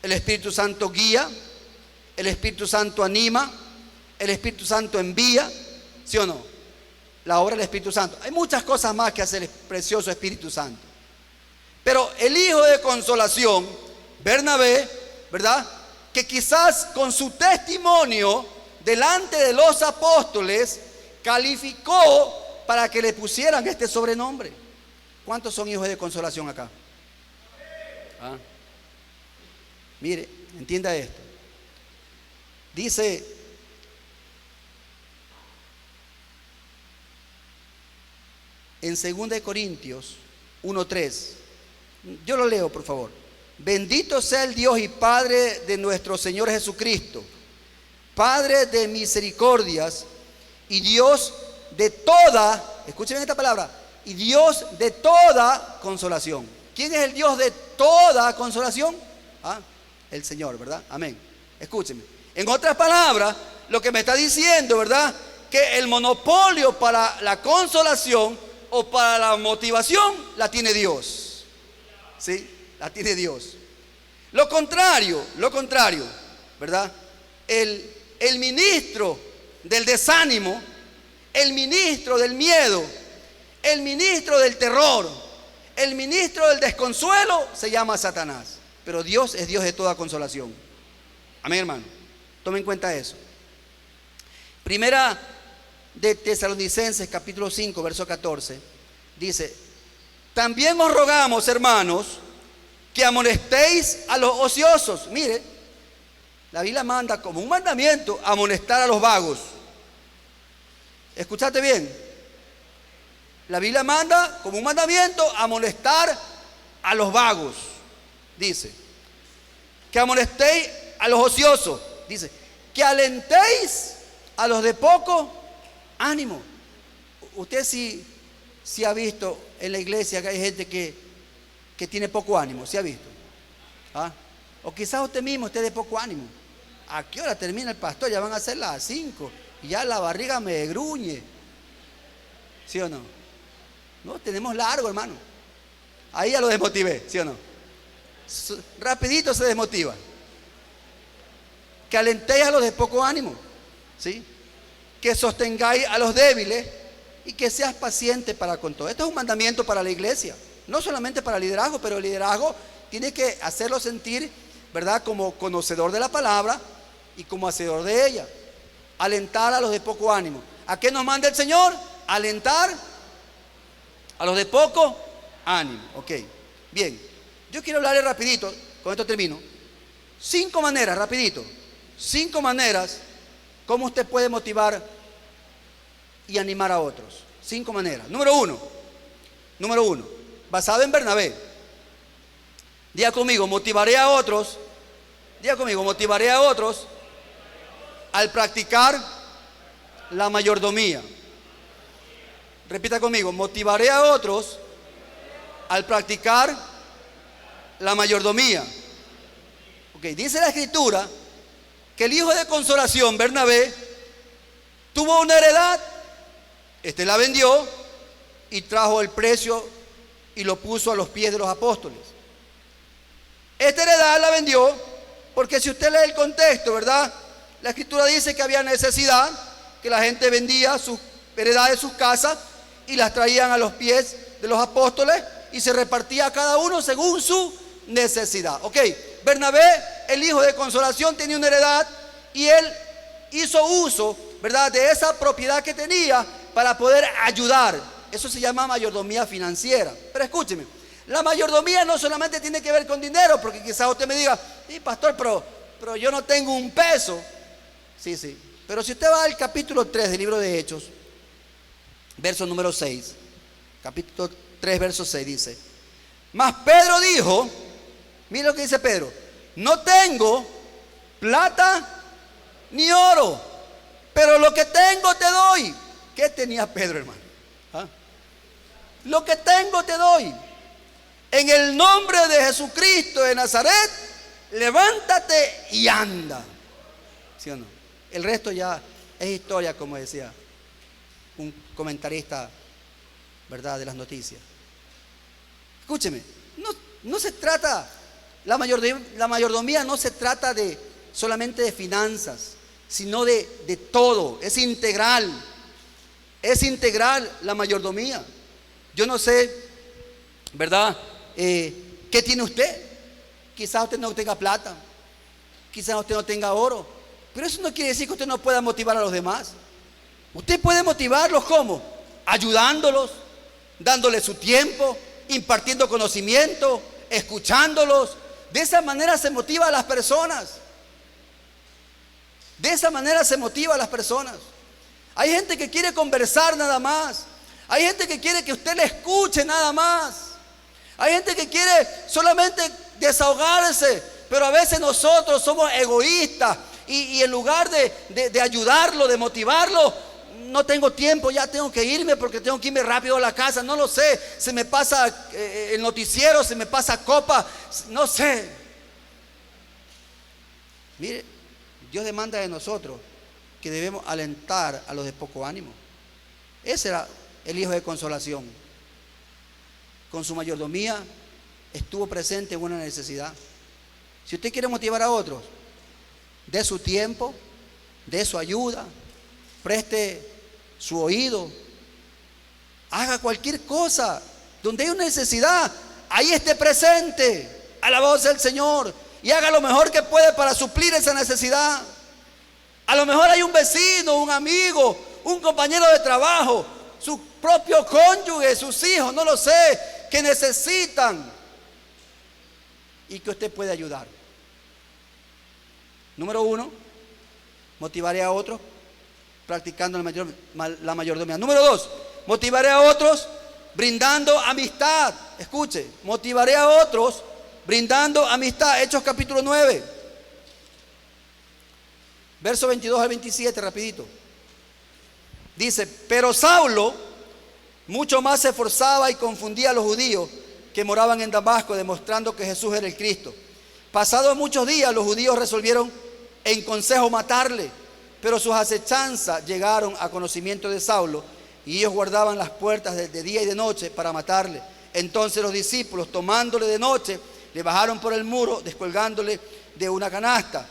el Espíritu Santo guía, el Espíritu Santo anima, el Espíritu Santo envía, ¿sí o no? La obra del Espíritu Santo. Hay muchas cosas más que hace el precioso Espíritu Santo. Pero el Hijo de Consolación, Bernabé, ¿verdad?, que quizás con su testimonio delante de los apóstoles calificó para que le pusieran este sobrenombre. ¿Cuántos son hijos de consolación acá? ¿Ah? Mire, entienda esto. Dice en 2 Corintios 1:3, yo lo leo, por favor. Bendito sea el Dios y Padre de nuestro Señor Jesucristo, Padre de misericordias y Dios de toda, escuchen esta palabra, y Dios de toda consolación. ¿Quién es el Dios de toda consolación? El Señor, ¿verdad? Amén. Escúchenme. En otras palabras, lo que me está diciendo, ¿verdad?, que el monopolio para la consolación o para la motivación la tiene Dios. ¿Sí? La tiene Dios. Lo contrario, ¿verdad? El ministro del desánimo, el ministro del miedo, el ministro del terror, el ministro del desconsuelo se llama Satanás. Pero Dios es Dios de toda consolación. Amén, hermano. Tomen en cuenta eso. Primera de Tesalonicenses, capítulo 5, verso 14, dice: también os rogamos, hermanos, que amonestéis a los ociosos. Mire, la Biblia manda como un mandamiento amonestar a los vagos. Escuchate bien. La Biblia manda como un mandamiento amonestar a los vagos. Dice que amonestéis a los ociosos. Dice que alentéis a los de poco ánimo. Usted sí ha visto en la iglesia que hay gente que tiene poco ánimo. ¿Sí ha visto? ¿Ah? O quizás usted mismo esté de poco ánimo. ¿A qué hora termina el pastor? Ya van a ser las 5 y ya la barriga me gruñe. ¿Sí o no? No, tenemos largo, hermano. Ahí ya lo desmotivé, ¿sí o no? Rapidito se desmotiva. Que alentéis a los de poco ánimo, ¿sí? Que sostengáis a los débiles y que seas paciente para con todo. Esto es un mandamiento para la iglesia, no solamente para el liderazgo, pero el liderazgo tiene que hacerlo sentir, ¿verdad?, como conocedor de la palabra y como hacedor de ella. Alentar a los de poco ánimo. ¿A qué nos manda el Señor? Alentar a los de poco ánimo. Ok, bien. Yo quiero hablarle rapidito, con esto termino. 5 maneras, rapidito. 5 maneras cómo usted puede motivar y animar a otros. 5 maneras. Número uno, basado en Bernabé. Diga conmigo, motivaré a otros. Diga conmigo, motivaré a otros al practicar la mayordomía. Repita conmigo, motivaré a otros al practicar la mayordomía. Ok, dice la Escritura que el hijo de consolación, Bernabé, tuvo una heredad. Este la vendió y trajo el precio y lo puso a los pies de los apóstoles. Esta heredad la vendió porque si usted lee el contexto, ¿verdad?, la Escritura dice que había necesidad, que la gente vendía sus heredades, sus casas, y las traían a los pies de los apóstoles y se repartía a cada uno según su necesidad. Ok, Bernabé, el hijo de consolación, tenía una heredad y él hizo uso, ¿verdad?, de esa propiedad que tenía para poder ayudar. Eso se llama mayordomía financiera. Pero escúcheme, la mayordomía no solamente tiene que ver con dinero, porque quizás usted me diga, sí, pastor, pero yo no tengo un peso. Sí, pero si usted va al capítulo 3 del libro de Hechos, verso número 6, capítulo 3, verso 6 dice: mas Pedro dijo, mira lo que dice Pedro, no tengo plata ni oro, pero lo que tengo te doy. ¿Qué tenía Pedro, hermano? ¿Ah? Lo que tengo te doy. En el nombre de Jesucristo de Nazaret, levántate y anda. ¿Sí o no? El resto ya es historia, como decía un comentarista, ¿verdad?, de las noticias. Escúcheme, no se trata, la mayordomía no se trata solamente de finanzas, sino de todo. Es integral la mayordomía. Yo no sé, ¿verdad?, ¿qué tiene usted? Quizás usted no tenga plata, quizás usted no tenga oro, pero eso no quiere decir que usted no pueda motivar a los demás. Usted puede motivarlos, ¿cómo? Ayudándolos, dándoles su tiempo, impartiendo conocimiento, escuchándolos. De esa manera se motiva a las personas. De esa manera se motiva a las personas. Hay gente que quiere conversar nada más. Hay gente que quiere que usted le escuche nada más. Hay gente que quiere solamente desahogarse, pero a veces nosotros somos egoístas y en lugar de ayudarlo, de motivarlo, no tengo tiempo, ya tengo que irme porque tengo que irme rápido a la casa, no lo sé, se me pasa el noticiero, se me pasa copa, no sé. Mire, Dios demanda de nosotros que debemos alentar a los de poco ánimo. Ese era el hijo de consolación. Con su mayordomía estuvo presente en una necesidad. Si usted quiere motivar a otros, dé su tiempo, dé su ayuda, preste su oído, haga cualquier cosa. Donde hay una necesidad, ahí esté presente, alabado sea el Señor, y haga lo mejor que puede para suplir esa necesidad. A lo mejor hay un vecino, un amigo, un compañero de trabajo, su propio cónyuge, sus hijos, no lo sé, que necesitan y que usted puede ayudar. Número 1, motivaré a otros practicando la mayordomía. Número 2, motivaré a otros brindando amistad. Escuche, motivaré a otros brindando amistad. Hechos capítulo 9, verso 22 al 27, rapidito. Dice: pero Saulo mucho más se esforzaba y confundía a los judíos que moraban en Damasco, demostrando que Jesús era el Cristo. Pasados muchos días, los judíos resolvieron en consejo matarle, pero sus acechanzas llegaron a conocimiento de Saulo y ellos guardaban las puertas de día y de noche para matarle. Entonces los discípulos, tomándole de noche, le bajaron por el muro, descolgándole de una canasta.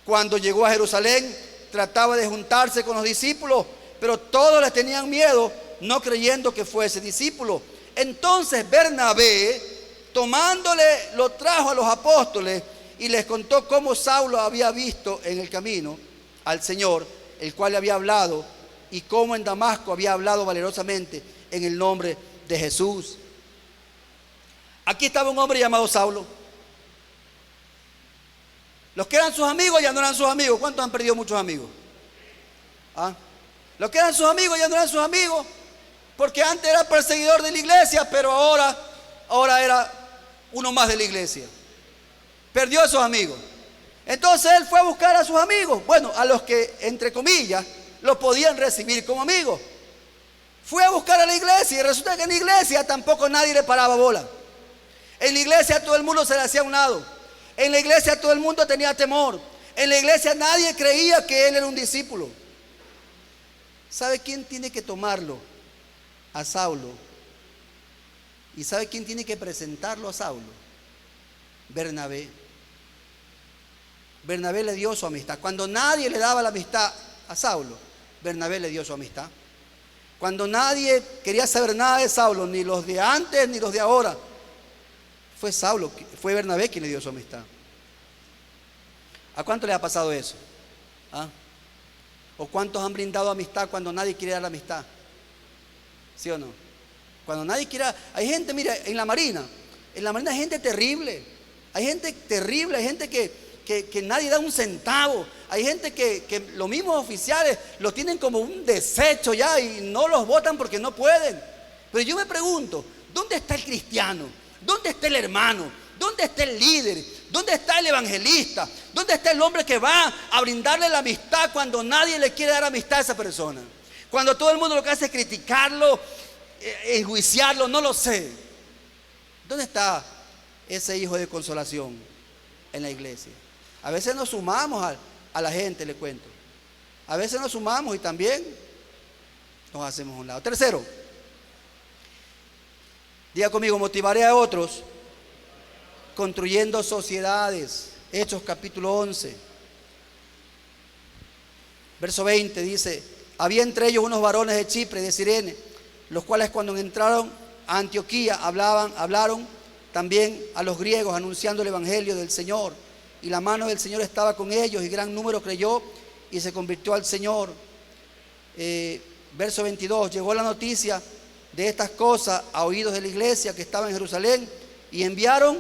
Cuando llegó a Jerusalén, trataba de juntarse con los discípulos, pero todos les tenían miedo, no creyendo que fuese discípulo. Entonces Bernabé, tomándole, lo trajo a los apóstoles y les contó cómo Saulo había visto en el camino al Señor, el cual le había hablado, y cómo en Damasco había hablado valerosamente en el nombre de Jesús. Aquí estaba un hombre llamado Saulo. Los que eran sus amigos ya no eran sus amigos. ¿Cuántos han perdido muchos amigos? ¿Ah? Los que eran sus amigos ya no eran sus amigos, porque antes era perseguidor de la iglesia, pero ahora era uno más de la iglesia. Perdió a esos amigos. Entonces él fue a buscar a sus amigos, bueno, a los que, entre comillas, lo podían recibir como amigos. Fue a buscar a la iglesia y resulta que en la iglesia tampoco nadie le paraba bola. En la iglesia todo el mundo se le hacía a un lado. En la iglesia todo el mundo tenía temor. En la iglesia nadie creía que él era un discípulo. ¿Sabe quién tiene que tomarlo? A Saulo. ¿Y sabe quién tiene que presentarlo a Saulo? Bernabé. Bernabé le dio su amistad. Cuando nadie le daba la amistad a Saulo, Bernabé le dio su amistad. Cuando nadie quería saber nada de Saulo, ni los de antes ni los de ahora, fue Bernabé quien le dio su amistad. ¿A cuánto le ha pasado eso? ¿Ah? ¿O cuántos han brindado amistad cuando nadie quiere dar la amistad? ¿Sí o no? Cuando nadie quiere. Hay gente, mira, en la Marina hay gente terrible. Hay gente terrible, hay gente que nadie da un centavo. Hay gente que los mismos oficiales los tienen como un desecho ya y no los votan porque no pueden. Pero yo me pregunto, ¿dónde está el cristiano? ¿Dónde está el hermano? ¿Dónde está el líder? ¿Dónde está el evangelista? ¿Dónde está el hombre que va a brindarle la amistad cuando nadie le quiere dar amistad a esa persona? Cuando todo el mundo lo que hace es criticarlo, enjuiciarlo, no lo sé. ¿Dónde está ese hijo de consolación en la iglesia? A veces nos sumamos a la gente, le cuento. A veces nos sumamos y también nos hacemos a un lado. Tercero, diga conmigo, motivaré a otros construyendo sociedades. Hechos capítulo 11, verso 20 dice: había entre ellos unos varones de Chipre y de Cirene, los cuales cuando entraron a Antioquía hablaron también a los griegos, anunciando el evangelio del Señor. Y la mano del Señor estaba con ellos, y gran número creyó y se convirtió al Señor. Verso 22, llegó la noticia de estas cosas a oídos de la iglesia que estaba en Jerusalén, y enviaron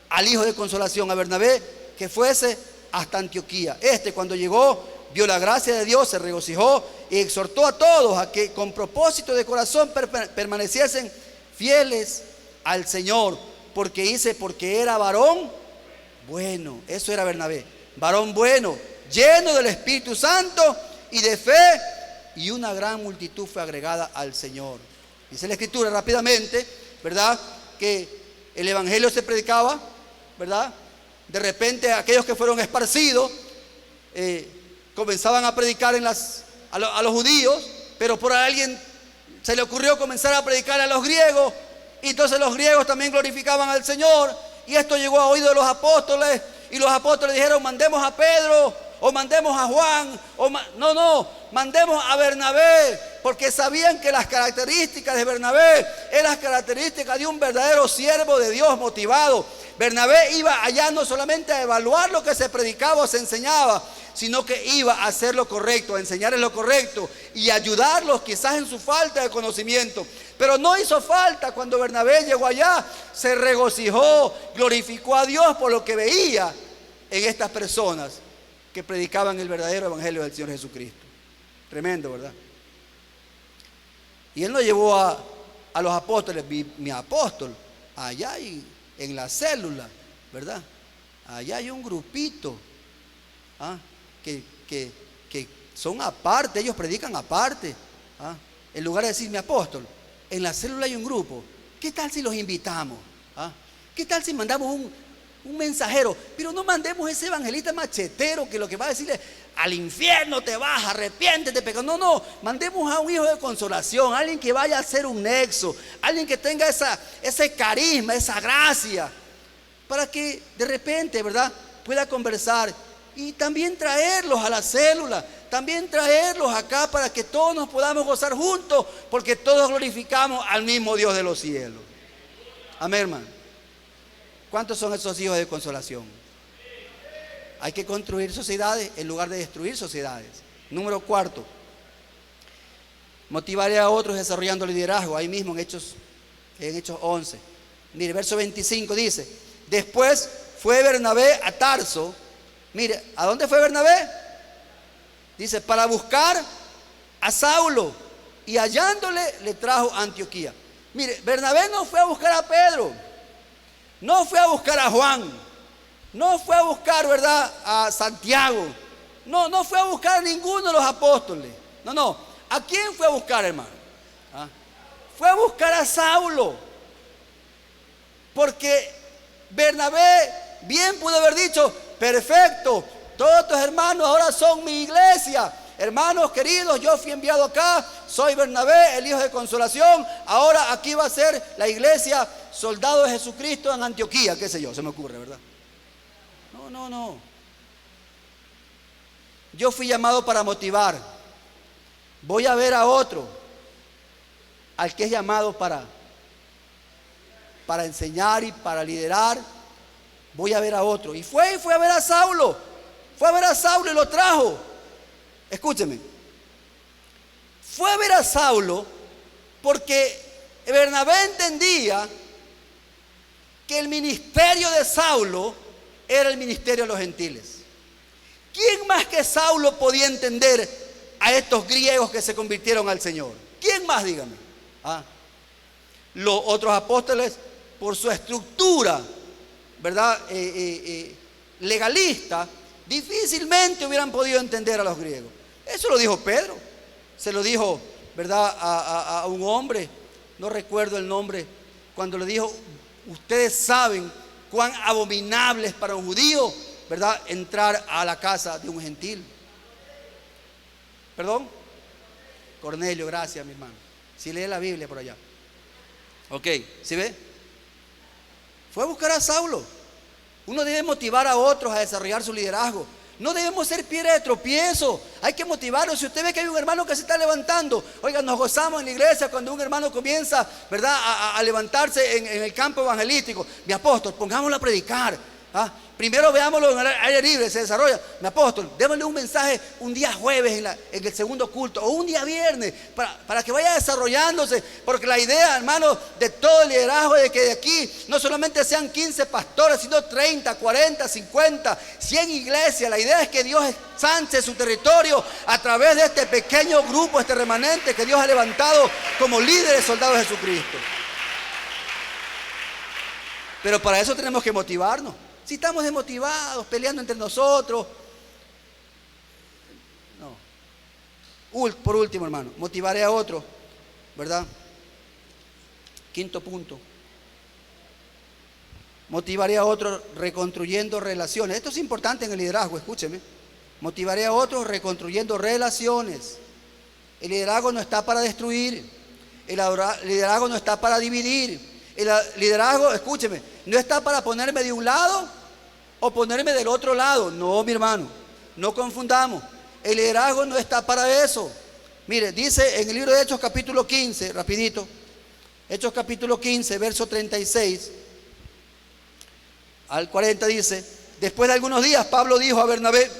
al hijo de consolación, a Bernabé, que fuese hasta Antioquía. Cuando llegó, vio la gracia de Dios, se regocijó y exhortó a todos a que con propósito de corazón permaneciesen fieles al Señor, porque era varón bueno. Eso era Bernabé, varón bueno, lleno del Espíritu Santo y de fe, y una gran multitud fue agregada al Señor. Dice la Escritura rápidamente, ¿verdad?, que el evangelio se predicaba, ¿verdad? De repente aquellos que fueron esparcidos comenzaban a predicar a los judíos, pero por alguien se le ocurrió comenzar a predicar a los griegos, y entonces los griegos también glorificaban al Señor, y esto llegó a oídos de los apóstoles, y los apóstoles dijeron: mandemos a Pedro, o mandemos a Juan, mandemos a Bernabé, porque sabían que las características de Bernabé eran las características de un verdadero siervo de Dios motivado. Bernabé iba allá no solamente a evaluar lo que se predicaba o se enseñaba, sino que iba a hacer lo correcto, a enseñarles lo correcto y ayudarlos quizás en su falta de conocimiento. Pero no hizo falta. Cuando Bernabé llegó allá, se regocijó, glorificó a Dios por lo que veía en estas personas que predicaban el verdadero evangelio del Señor Jesucristo. Tremendo, ¿verdad? Y él no llevó a los apóstoles, mi apóstol, allá en la célula, ¿verdad? Allá hay un grupito que son aparte, ellos predican aparte. En lugar de decir mi apóstol, en la célula hay un grupo. ¿Qué tal si los invitamos? ¿Qué tal si mandamos un mensajero? Pero no mandemos ese evangelista machetero que lo que va a decirle: al infierno te vas, arrepiéntete, pecado. No, mandemos a un hijo de consolación, alguien que vaya a hacer un nexo, alguien que tenga ese carisma, esa gracia, para que de repente, ¿verdad?, pueda conversar. Y también traerlos a la célula, también traerlos acá para que todos nos podamos gozar juntos, porque todos glorificamos al mismo Dios de los cielos. Amén, hermano. ¿Cuántos son esos hijos de consolación? Hay que construir sociedades en lugar de destruir sociedades. Número 4, motivaré a otros desarrollando liderazgo. Ahí mismo en Hechos 11. Mire, verso 25 dice: después fue Bernabé a Tarso. Mire, ¿a dónde fue Bernabé? Dice: para buscar a Saulo, y hallándole le trajo a Antioquía. Mire, Bernabé no fue a buscar a Pedro, no fue a buscar a Juan, no fue a buscar, ¿verdad?, a Santiago, no fue a buscar a ninguno de los apóstoles. No, ¿a quién fue a buscar, hermano? Fue a buscar a Saulo, porque Bernabé bien pudo haber dicho: perfecto, todos estos hermanos ahora son mi iglesia. Hermanos queridos, yo fui enviado acá, soy Bernabé, el hijo de consolación. Ahora aquí va a ser la iglesia Soldado de Jesucristo en Antioquía, qué sé yo, se me ocurre, ¿verdad? No. Yo fui llamado para motivar. Voy a ver a otro al que es llamado para enseñar y para liderar, voy a ver a otro. Y fue a ver a Saulo. Fue a ver a Saulo y lo trajo. Escúcheme. Fue a ver a Saulo porque Bernabé entendía que el ministerio de Saulo era el ministerio de los gentiles. ¿Quién más que Saulo podía entender a estos griegos que se convirtieron al Señor? ¿Quién más, dígame? Los otros apóstoles, por su estructura, ¿verdad? Legalista, difícilmente hubieran podido entender a los griegos. Eso lo dijo Pedro. Se lo dijo, ¿verdad? A un hombre, no recuerdo el nombre, cuando le dijo: ustedes saben cuán abominable es para un judío, ¿verdad?, entrar a la casa de un gentil. ¿Perdón? Cornelio, gracias, mi hermano. Si lee la Biblia por allá. Ok, ¿sí ve? Fue a buscar a Saulo. Uno debe motivar a otros a desarrollar su liderazgo. No debemos ser piedra de tropiezo. Hay que motivarlos. Si usted ve que hay un hermano que se está levantando, oiga, nos gozamos en la iglesia cuando un hermano comienza, ¿verdad?, a levantarse en el campo evangelístico. Mi apóstol, pongámoslo a predicar. Primero veámoslo en el aire libre, se desarrolla. Mi apóstol, démosle un mensaje un día jueves en el segundo culto, o un día viernes, para que vaya desarrollándose. Porque la idea, hermano, de todo el liderazgo es de que de aquí no solamente sean 15 pastores, sino 30, 40, 50, 100 iglesias. La idea es que Dios ensanche su territorio a través de este pequeño grupo, este remanente que Dios ha levantado como líderes soldados de Jesucristo. Pero para eso tenemos que motivarnos. Si estamos desmotivados, peleando entre nosotros, no. Por último, hermano, motivaré a otro, ¿verdad? Quinto punto. Motivaré a otro reconstruyendo relaciones. Esto es importante en el liderazgo, escúcheme. Motivaré a otros reconstruyendo relaciones. El liderazgo no está para destruir. El liderazgo no está para dividir. El liderazgo, escúcheme, no está para ponerme de un lado o ponerme del otro lado. No, mi hermano, no confundamos. El liderazgo no está para eso. Mire, dice en el libro de Hechos capítulo 15, rapidito, Hechos capítulo 15, verso 36 al 40, dice: después de algunos días Pablo dijo a Bernabé,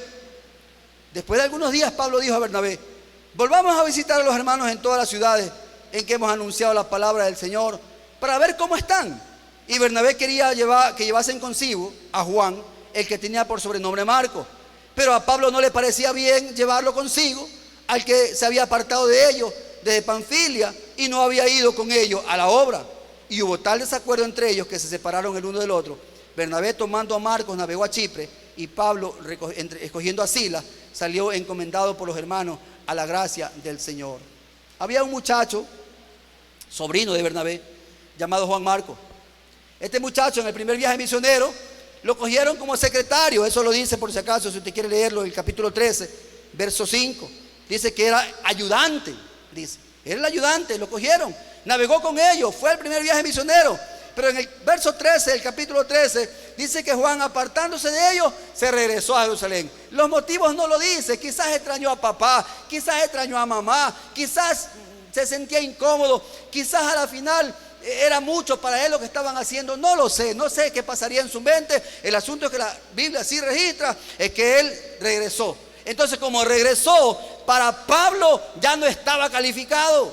volvamos a visitar a los hermanos en todas las ciudades en que hemos anunciado la palabra del Señor, para ver cómo están. Y Bernabé quería que llevasen consigo a Juan, el que tenía por sobrenombre Marcos. Pero a Pablo no le parecía bien llevarlo consigo, al que se había apartado de ellos desde Panfilia y no había ido con ellos a la obra. Y hubo tal desacuerdo entre ellos que se separaron el uno del otro. Bernabé, tomando a Marcos, navegó a Chipre, y Pablo, escogiendo a Silas, salió encomendado por los hermanos a la gracia del Señor. Había un muchacho, sobrino de Bernabé, llamado Juan Marcos. Este muchacho, en el primer viaje misionero, lo cogieron como secretario. Eso lo dice, por si acaso, si usted quiere leerlo, el capítulo 13, verso 5. Dice que era ayudante. Dice, era el ayudante, lo cogieron. Navegó con ellos, fue el primer viaje misionero. Pero en el verso 13, el capítulo 13, dice que Juan, apartándose de ellos, se regresó a Jerusalén. Los motivos no lo dice. Quizás extrañó a papá, quizás extrañó a mamá, quizás se sentía incómodo, quizás a la final era mucho para él lo que estaban haciendo. No lo sé, no sé qué pasaría en su mente. El asunto es que la Biblia sí registra es que él regresó. Entonces, como regresó, para Pablo ya no estaba calificado.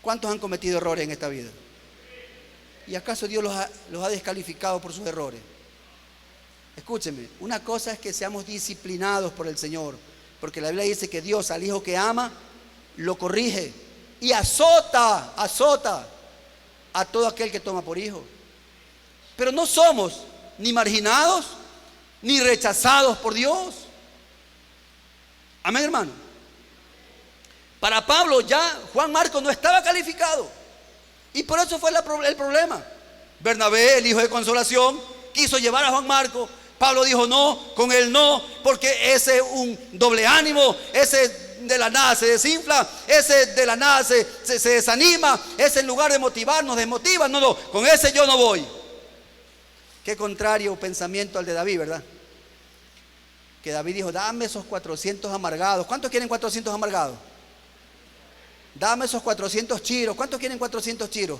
¿Cuántos han cometido errores en esta vida? ¿Y acaso Dios los ha descalificado por sus errores? Escúcheme, una cosa es que seamos disciplinados por el Señor, porque la Biblia dice que Dios al hijo que ama lo corrige y azota a todo aquel que toma por hijo. Pero no somos ni marginados ni rechazados por Dios. Amén, hermano. Para Pablo ya Juan Marcos no estaba calificado, y por eso fue el problema. Bernabé, el hijo de consolación, quiso llevar a Juan Marcos. Pablo dijo no, con él no, porque ese es un doble ánimo, ese de la nada se desinfla, ese de la nada se desanima, ese en lugar de motivarnos desmotiva. No, con ese yo no voy. Qué contrario pensamiento al de David, ¿verdad? Que David dijo, dame esos 400 amargados. ¿Cuántos quieren 400 amargados? Dame esos 400 chiros. ¿Cuántos quieren 400 chiros?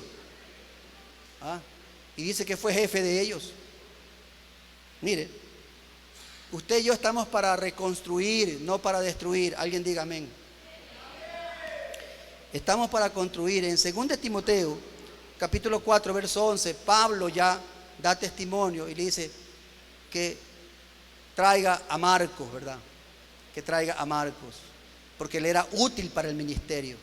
¿Ah? Y dice que fue jefe de ellos. Mire, usted y yo estamos para reconstruir, no para destruir. Alguien diga amén. Estamos para construir. En 2 Timoteo, capítulo 4, verso 11, Pablo ya da testimonio y le dice que traiga a Marcos, ¿verdad? Que traiga a Marcos, porque él era útil para el ministerio.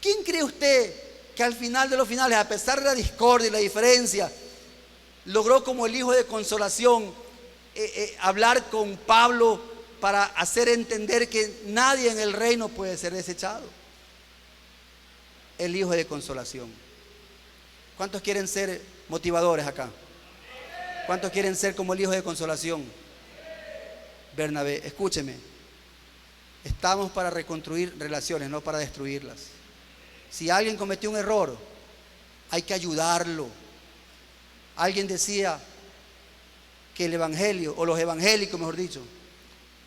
¿Quién cree usted que al final de los finales, a pesar de la discordia y la diferencia, logró como el hijo de consolación hablar con Pablo para hacer entender que nadie en el reino puede ser desechado? El hijo de consolación. ¿Cuántos quieren ser motivadores acá? ¿Cuántos quieren ser como el hijo de consolación? Bernabé, escúcheme. Estamos para reconstruir relaciones, no para destruirlas. Si alguien cometió un error, hay que ayudarlo. Alguien decía que el evangelio, o los evangélicos mejor dicho,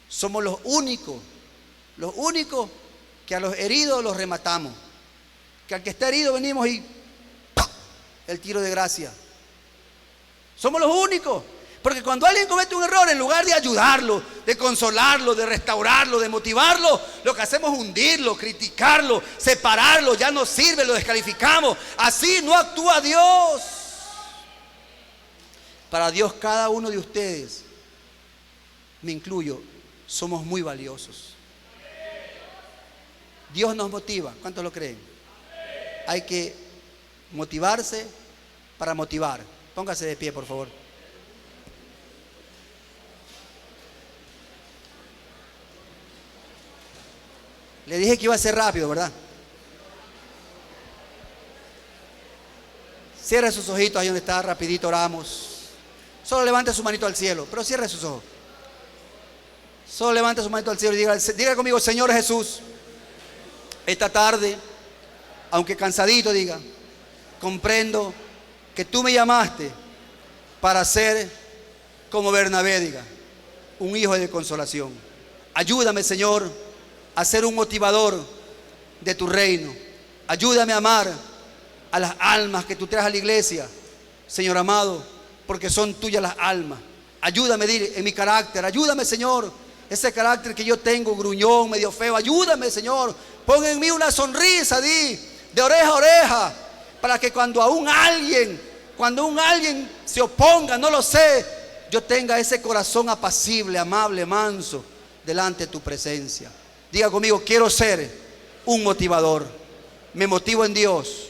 somos los únicos que a los heridos los rematamos. Que al que está herido venimos y ¡pam!, el tiro de gracia. Somos los únicos. Porque cuando alguien comete un error, en lugar de ayudarlo, de consolarlo, de restaurarlo, de motivarlo, lo que hacemos es hundirlo, criticarlo, separarlo, ya no sirve, lo descalificamos. Así no actúa Dios. Para Dios, cada uno de ustedes, me incluyo, somos muy valiosos. Dios nos motiva. ¿Cuántos lo creen? Hay que motivarse para motivar. Póngase de pie, por favor. Le dije que iba a ser rápido, ¿verdad? Cierre sus ojitos ahí donde está, rapidito oramos. Solo levante su manito al cielo, pero cierre sus ojos. Solo levante su manito al cielo y diga conmigo: Señor Jesús, esta tarde, aunque cansadito, diga, comprendo que tú me llamaste para ser como Bernabé, diga, un hijo de consolación. Ayúdame, Señor, a ser un motivador de tu reino. Ayúdame a amar a las almas que tú traes a la iglesia, Señor amado, porque son tuyas las almas. Ayúdame en mi carácter. Ayúdame, Señor, ese carácter que yo tengo, gruñón, medio feo. Ayúdame, Señor. Pon en mí una sonrisa, de oreja a oreja, para que cuando un alguien se oponga, no lo sé, yo tenga ese corazón apacible, amable, manso, delante de tu presencia. Diga conmigo: quiero ser un motivador. Me motivo en Dios.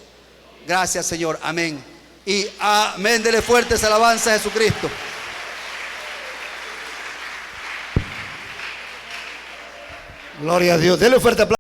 Gracias, Señor. Amén. Y amén. Dele fuertes alabanzas a Jesucristo. Gloria a Dios. Dele fuerte aplauso.